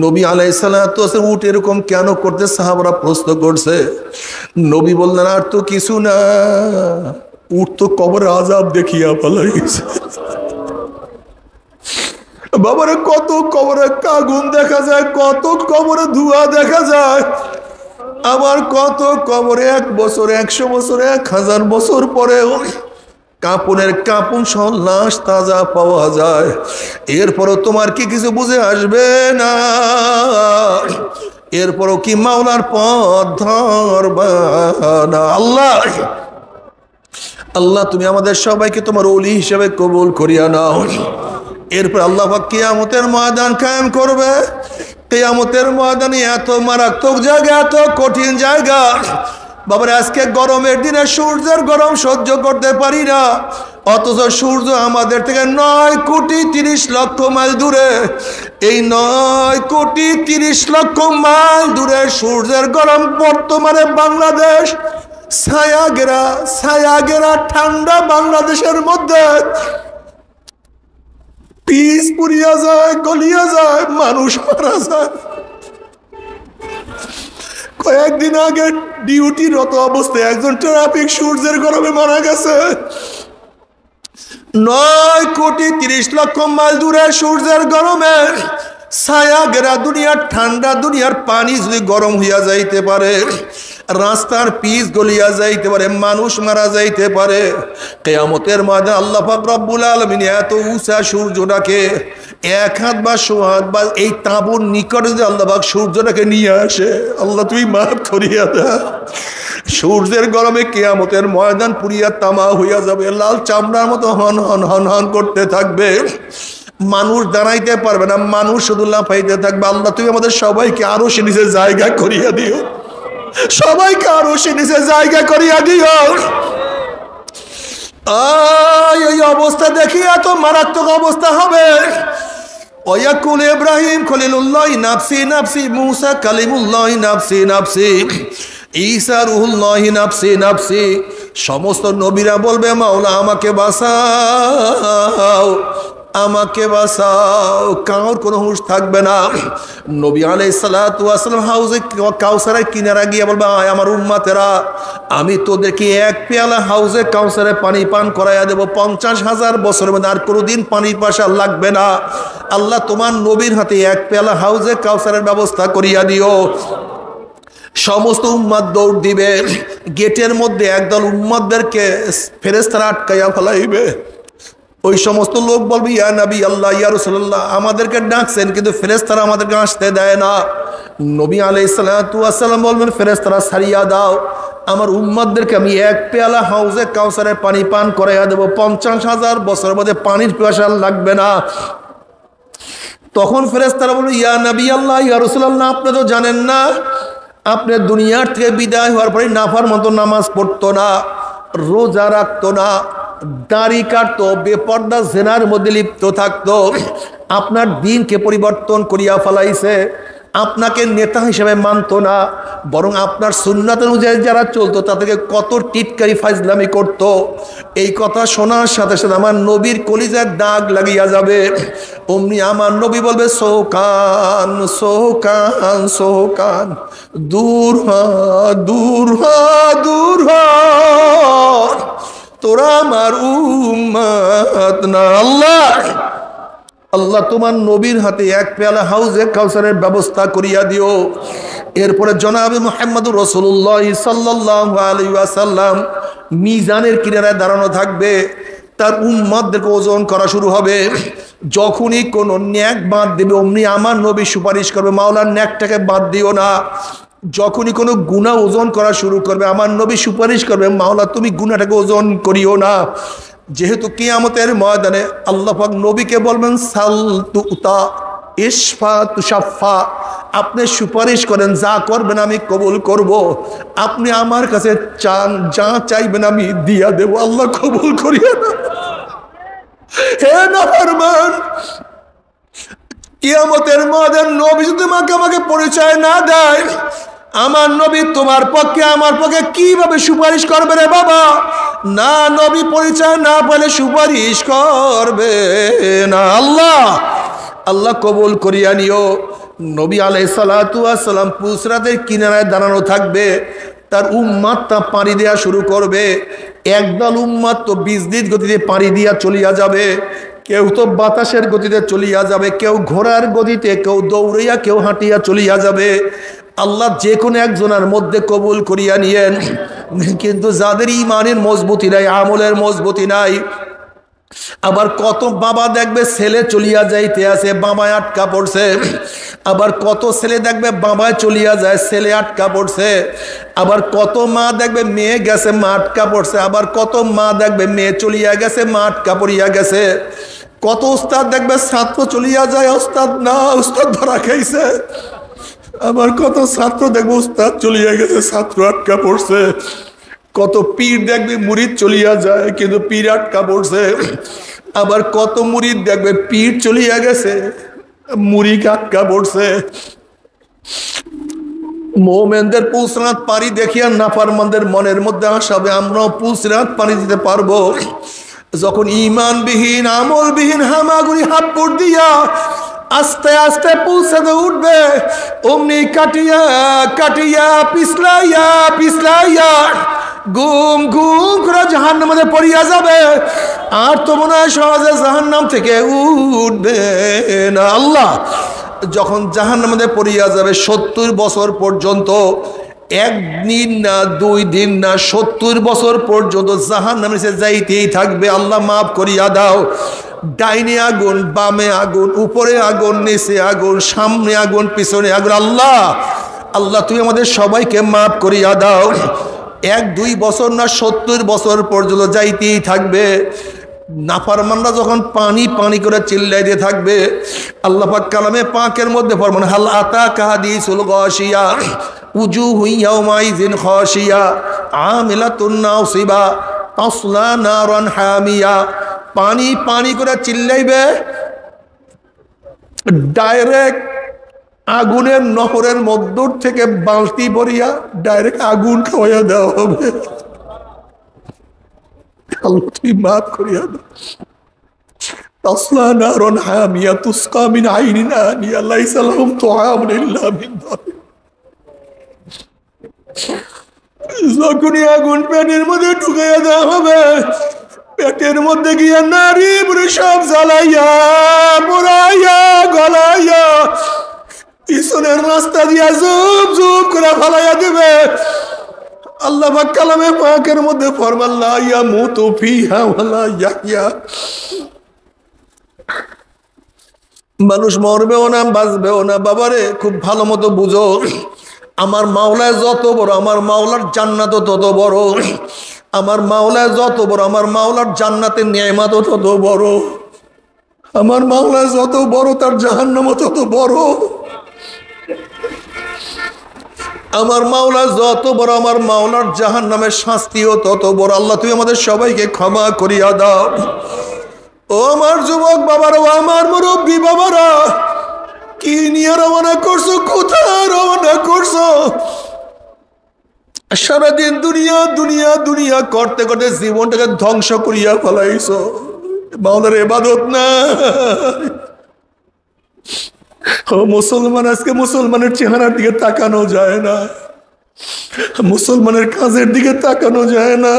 নবী আলাইহিস সালাতু ওয়াস সালাম উট এরকম কেন করতে, সাহাবারা প্রশ্ন করছে। নবী বললেন, আর তো কিছু না, উট তো কবরে আযাব দেখিয়া পালাইছে। বাবারে কত কবরে আগুন দেখা যায়, কত কবরে ধোঁয়া দেখা যায়, আবার কত কবরে 1 বছর, 100 বছর, 1000 বছর পরে কাপনের কাপন সহ লাশ তাজা পাওয়া যায়। এরপরও তোমার কি কিছু বুঝে আসবে না? এরপরও কি মাওলার পথ ধরবা না? আল্লাহ আল্লাহ তুমি আমাদের সবাইকে তোমার ওলি হিসেবে কবুল করিয়া নাও। এরপর আল্লাহ পাক কিয়ামতের ময়দান কায়েম করবে। কিয়ামতের ময়দানে এত মারাত্মক জায়গা, এত কঠিন জায়গা। বাবারে আজকে গরমের দিনে সূর্যের গরম সহ্য করতে পারি না, অথচ সূর্য আমাদের থেকে 9 কোটি 30 লক্ষ মাইল দূরে। এই 9 কোটি 30 লক্ষ মাইল দূরে সূর্যের গরম বর্তমানে বাংলাদেশ ছায়াগেরা ঠান্ডা বাংলাদেশের মধ্যে পিস পুড়িয়া যায়, গলিয়া যায়, মানুষ মারা যায়। কয়েকদিন আগে ডিউটিরত অবস্থায় একজন ট্রাফিক সূর্যের গরমে মারা গেছে। 9 কোটি 30 লক্ষ মাইল দূরে সূর্যের গরমে ছায়া ঘেরা দুনিয়ার ঠান্ডা দুনিয়ার পানি যদি গরম হইয়া যাইতে পারে, রাস্তার পিচ গলিয়া যাইতে পারে, মানুষ মারা যাইতে পারে, কিয়ামতের ময়দানে আল্লাহ পাক রব্বুল আলামিন এত উঁচা সূর্যটাকে 1 হাত বা 100 হাত বা এই তাঁবুর নিকটে যদি আল্লাহ পাক সূর্যটাকে নিয়ে আসে, আল্লাহ তুমি মাফ করিয়া দাও। সূর্যের গরমে কিয়ামতের ময়দান পুরিয়া তামা হইয়া যাবে, লাল চামড়ার মতো হন হন হন হন করতে থাকবে, মানুষ দাঁড়াইতে পারবে না, মানুষ শুধু লাফাইতে থাকবে। আল্লাহ তুমি আমাদের সবাইকে আরো সে নিচে জায়গা করিয়া দিও, সবাইকে আরো সে নিচে জায়গা করিয়া দিও। এই অবস্থা দেখি এত মারাত্মক অবস্থা হবে। ওয়াকুল ইব্রাহিম খলিলুল্লাহ নাফসি নাফসি, মুসা কালিমুল্লাহ নাফসি নাফসি, ঈসা রুহুল্লাহ নাফসি নাফসি। সমস্ত নবীরা বলবে মাওলা আমাকে বাঁচাও, আমাকে বাঁচাও। কারোর কোনো হুঁশ থাকবে না। নবী আলাইহিস সালাতু ওয়াস সালাম হাউজে কাউসারের কিনারা গিয়ে বলবে, আয় আমার উম্মতেরা, আমি তোদেরকে 1 পেয়ালা হাউজে কাউসারে পানি পান করাইয়া দেবো, 50,000 বছরের মধ্যে আর কোনোদিন পানির পাশা লাগবে না। আল্লাহ তোমার নবীর হাতে 1 পেয়ালা হাউজে কাউসারের ব্যবস্থা করিয়া দিও। সমস্ত উম্মাদ দৌড় দিবে, গেটের মধ্যে একদল উম্মাদদেরকে ফেরেশতারা আটকাইয়া ফেলাইবে। ওই সমস্ত লোক বলবে, ইয়া নবী আল্লাহ, ইয়া রাসূলুল্লাহ, আমাদেরকে ডাকছেন কিন্তু ফেরেশতারা আমাদেরকে আসতে দেয় না। নবী আলাইহিস সালাতু ওয়াস সালাম বলবেন, ফেরেশতারা ছাড়িয়া দাও, আমার উম্মতদেরকে আমি 1 পেয়ালা হাউজে কাউসারের পানি পান করাইয়া দেবো, 50,000 বছরের মধ্যে পানির পিপাসা লাগবে না। তখন ফেরেশতারা বলবে, ইয়া নবী আল্লাহ, ইয়া রাসূলুল্লাহ, আপনি তো জানেন না, আপনি দুনিয়ার থেকে বিদায় হওয়ার পরে নাফার মতো নামাজ পড়তো না, রোজা রাখতো না, দাড়ি কাটতো, বেপর্দা জেনার মধ্যে লিপ্ত থাকতো, আপনার দিনকে পরিবর্তন করিয়া ফেলাইছে, আপনাকে নেতা হিসেবে মানতো না, বরং আপনার সুন্নাত অনুযায়ী যারা চলতো তাদেরকে কত টিটকারি ফাজলামি করত। এই কথা শোনার সাথে সাথে আমার নবীর কলিজার দাগ লাগিয়া যাবে। অমনি আমার নবী বলবে, সোকান সোকান সোকান, দূর হ দূর হ দূর হ, তোরা আমার উম্মত না। আল্লাহ আল্লাহ তোমার নবীর হাতে 1 পেয়ালা হাউজে কাউসারের ব্যবস্থা করিয়া দিও। এরপরে জনাবে মুহাম্মদুর রাসূলুল্লাহ সাল্লাল্লাহু আলাইহি ওয়াসাল্লাম মিজানের কিনারায় দাঁড়ানো থাকবে। তার উম্মতদেরকে ওজন করা শুরু হবে। যখনই কোনো ন্যাক বাদ দেবে অমনি আমার নবী সুপারিশ করবে, মাওলার ন্যাকটাকে বাদ দিও না। যখনই কোনো গুনাহ ওজন করা শুরু করবে আমার নবী সুপারিশ করবে, মাওলা তুমি গুনাহটাকে ওজন করিও না। যেহেতু কিয়ামতের ময়দানে আল্লাহ পাক নবীকে বলবেন সাল তুতা ইশফা তুশাফা, আপনি সুপারিশ করেন, যা করবেন আমি কবুল করব। আপনি আমার কাছে চান, যা চাইবেন আমি দিয়া দেব, আল্লাহ কবুল করিও না। হে নাফরমান, কিয়ামতের ময়দান নবী যদি আমাকে পরিচয় না দেয়, আমার নবী তোমার পক্ষে আমার পক্ষে কিভাবে সুপারিশ করবে রে বাবা? না, নবী পরিচয় না পেলে সুপারিশ করবে না। আল্লাহ কবুল করিয়া নিও। নবী আলাইহিস সালাতু ওয়াস সালাম পুসরাতের কিনারায় দাঁড়ানো থাকবে, তার উম্মাতটা পাড়ি দেওয়া শুরু করবে। একদল উম্মাত তো বিজলির গতিতে পাড়ি দিয়া চলিয়া যাবে, কেউ তো বাতাসের গতিতে চলিয়া যাবে, কেউ ঘোড়ার গতিতে, কেউ দৌড়িয়া, কেউ হাঁটিয়া চলিয়া যাবে। আল্লাহ যে কোনো একজনের মধ্যে কবুল করিয়া নিয়েন। কিন্তু যাদের ইমানের মজবুতি নাই, আমলের মজবুতি নাই, আবার কত বাবা দেখবে ছেলে চলিয়া যাইতে আছে, বাবায় আটকা পড়ছে। আবার কত ছেলে দেখবে বাবায় চলিয়া যায়, ছেলে আটকা পড়ছে। আবার কত মা দেখবে মেয়ে গেছে, মা আটকা পড়ছে। আবার কত মা দেখবে মেয়ে চলিয়া গেছে, মা আটকা পড়িয়া গেছে। কত উস্তাদ দেখবে ছাত্র চলিয়া যায়, উস্তাদ না, উস্তাদ ধরা খাইছে। আবার কত ছাত্র দেখবে উস্তাদ চলিয়া গেছে, ছাত্র আটকা পড়ছে। কত পীর দেখবে মুরিদ চলিয়া যায়, কিন্তু পীর আটকা পড়ছে। আবার কত মুরিদ দেখবে পীর চলিয়া গেছে, মুরিদ আটকা পড়ছে। মোমেনদের পুলসরাত পানি দেখিয়া নাফরমানদের মনের মধ্যে আশা হবে আমরাও পুলসরাত পানি দিতে পারবো। যখন ইমানবিহীন আমলবিহীন হামাগুড়ি হাপ্পুর দিয়া আস্তে আস্তে পুলসরাতে উঠবে, অমনি কাটিয়া কাটিয়া পিছলাইয়া পিছলাইয়া গুম গুম করে জাহান্নামে পড়িয়া যাবে। আর তো মনে হয় সহজে জাহান্নাম থেকে উঠবে না। আল্লাহ যখন জাহান্নামে পড়িয়া যাবে 70 বছর পর্যন্ত, একদিন না 2 দিন না 70 বছর পর্যন্ত জাহান্নামে সে যাইতেই থাকবে। আল্লাহ মাফ করিয়া দাও। ডাইনে আগুন, বামে আগুন, উপরে আগুন, নিচে আগুন, সামনে আগুন, পিছনে আগুন। আল্লাহ তুমি আমাদের সবাইকে মাফ করিয়া দাও। 1-2 বছর না 70 বছর পর্যন্ত যাইতেই থাকবে। নাফরমানরা যখন পানি পানি করে চিল্লাইতে থাকবে, আল্লাহ পাক কালামে পাকের মধ্যে ফরমান হাল আতাকা হাদিসুল গাশিয়া উজুহু ইয়াউমাইযিন খাশিয়া আমিলাতুন নাসিবা তাসলা নারান হামিয়া। পানি পানি করে চিল্লাইবে, ডাইরেক্ট আগুনের নহরের মধ্য থেকে বালতি ভরিয়া ডাইরেক্ট আগুন খাওয়াইয়া দেওয়া হবে। আল্লাহ তুমি মাফ করিয়া দাও। তাসলা নারান হামিয়া তুসকা মিন আইনিন আনিয়া লাইসা লাহুম তুআমুন ইল্লা মিন দারিক। যখনই আগুন পেটের মধ্যে ঢুকাইয়া দেওয়া হবে, পেটের মধ্যে গিয়া নারী পুরো সব জ্বালাইয়া পোড়াইয়া গলাইয়া পিছনের রাস্তা দিয়া জুব জুব করে ফালাইয়া দেবে। আল্লাহ পাক কালামে পাকের মধ্যে ফরমান লা ইয়ামুতু ফিহা ওয়ালা ইয়াহইয়া। মানুষ মরবেও না, বাঁচবেও না। বাবারে খুব ভালো মতো বুঝো, আমার মাওলায় যত বড়, আমার মাওলার জান্নাতও তত বড়। আমার মাওলায় যত বড়, আমার মাওলার জান্নাতের নিয়ামতও তত বড়। আমার মাওলায় যত বড়, তার জাহান্নামও তত বড়। আমার মাওলা যত বড়, আমার মাওলার জাহান্নামের শাস্তিও তত বড়। আল্লাহ তুমি আমাদের সবাইকে ক্ষমা করিয়া দাও। ও আমার যুবক বাবারা, ও আমার মুরব্বী বাবারা, কি নিয়ে রওনা করছো? কোথায় রওনা করছো? সারাদিন দুনিয়া দুনিয়া দুনিয়া করতে করতে জীবনটাকে ধ্বংস করিয়া ফেলাইছো। মাওলার ইবাদত না। ও মুসলমান, আজকে মুসলমানের চেহারার দিকে তাকানো যায় না, মুসলমানের কাজের দিকে তাকানো যায় না।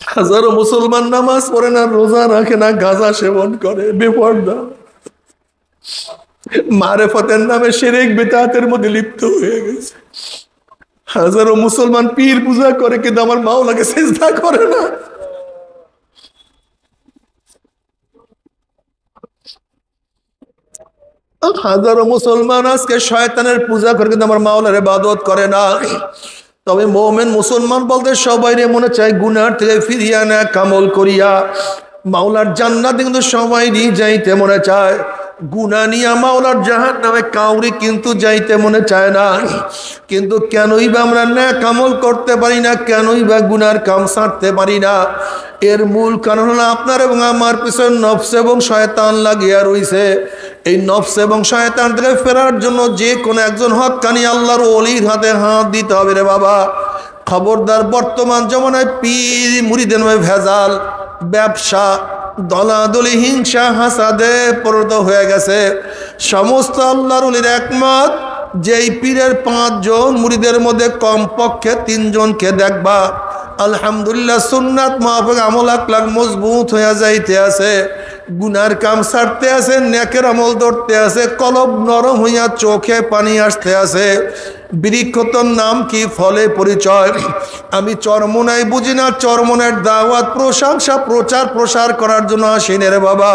হাজারো মুসলমান নামাজ পড়ে না, রোজা রাখে না, গাঁজা সেবন করে, বেপরদা, মারেফতের নামে শিরক বিদআতের মধ্যে লিপ্ত হয়ে গেছে। হাজারো মুসলমান পীর পূজা করে কিন্তু আমার মাওলাকে সিজদা করে না। হাজারো মুসলমান আজকে শয়তানের পূজা করে কিন্তু আমার মাওলার ইবাদত করে না। তবে মুমিন মুসলমান বলতে সবাই মনে চায় গুনার থেকে ফিরিয়া না কামল করিয়া মাওলার জান্নাতে কিন্তু সবাইরই যাইতে মনে চায়। গুনাহ নিয়া মাওলার জাহান্নামে কাউরি কিন্তু যাইতে মনে চায় না। কিন্তু কেনই বা আমরা নেক আমল করতে পারি না, কেনই বা গুনার কাম ছাড়তে পারি না? এর মূল কারণ হলো আপনার এবং আমার পিছনে নফস এবং শয়তান লাগিয়া রইছে। এই নফস এবং শয়তান থেকে ফেরার জন্য যে কোনো একজন হক্কানি আল্লাহর ওলির হাতে হাত দিতে হবে রে বাবা। খবরদার, বর্তমান জমানায় পীর মুরিদের মধ্যে ভেজাল, ব্যবসা, দলাদলি, হিংসা, হাসাদে পরিণত হয়ে গেছে। সমস্ত আল্লাহর ওলির একমত যেই পীরের 5 জন মুরিদের মধ্যে কমপক্ষে 3 জনকে দেখবা আলহামদুলিল্লাহ সুন্নাত মাহফিক আমল আকলাক মজবুত হয়ে যাইতে আছে, গুনার কাম ছাড়তে আছে, নেকের আমল ধরতে আছে, কলব নরম হইয়া চোখে পানি আসতে আছে। বৃক্ষতর নাম কি, ফলে পরিচয়। আমি চরমোনাই বুঝি না, চরমোনার দাওয়াত প্রশংসা প্রচার প্রসার করার জন্য আসিনি রে বাবা।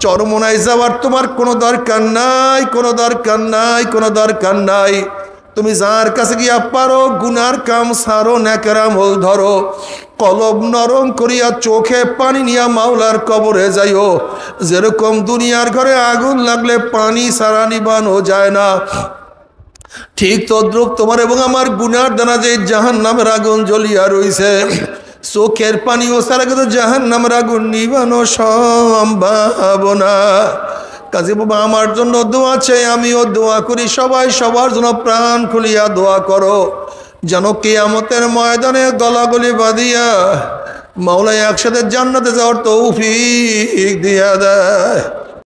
চরমোনাই যাওয়ার তোমার কোনো দরকার নাই, কোনো দরকার নাই, কোনো দরকার নাই। তুমি যার কাছে গিয়া পারো গুনার কাম সারো, নেকের আমল ধরো, কলব নরম করিয়া চোখে পানি নিয়া মাওলার কবরে যাইও। যেরকম দুনিয়ার ঘরে আগুন লাগলে পানি সারা নিবানো যায় না, ঠিক তদ্রুপ তোমার এবং আমার গুনার দানা যে জাহান্নামের আগুন জ্বলিয়া রইছে, চোখের পানিও সারা কিন্তু জাহান্নামের আগুন নিবানো সম্ভব না। কাজী বাবা আমার জন্য দোয়া চাই, আমিও দোয়া করি, সবাই সবার জন্য প্রাণ খুলিয়া দোয়া করো যেন কিয়ামতের ময়দানে গলাগলি বাঁধিয়া মাওলা একসাথে জান্নাতে যাওয়ার তৌফিক দিয়া দেয়।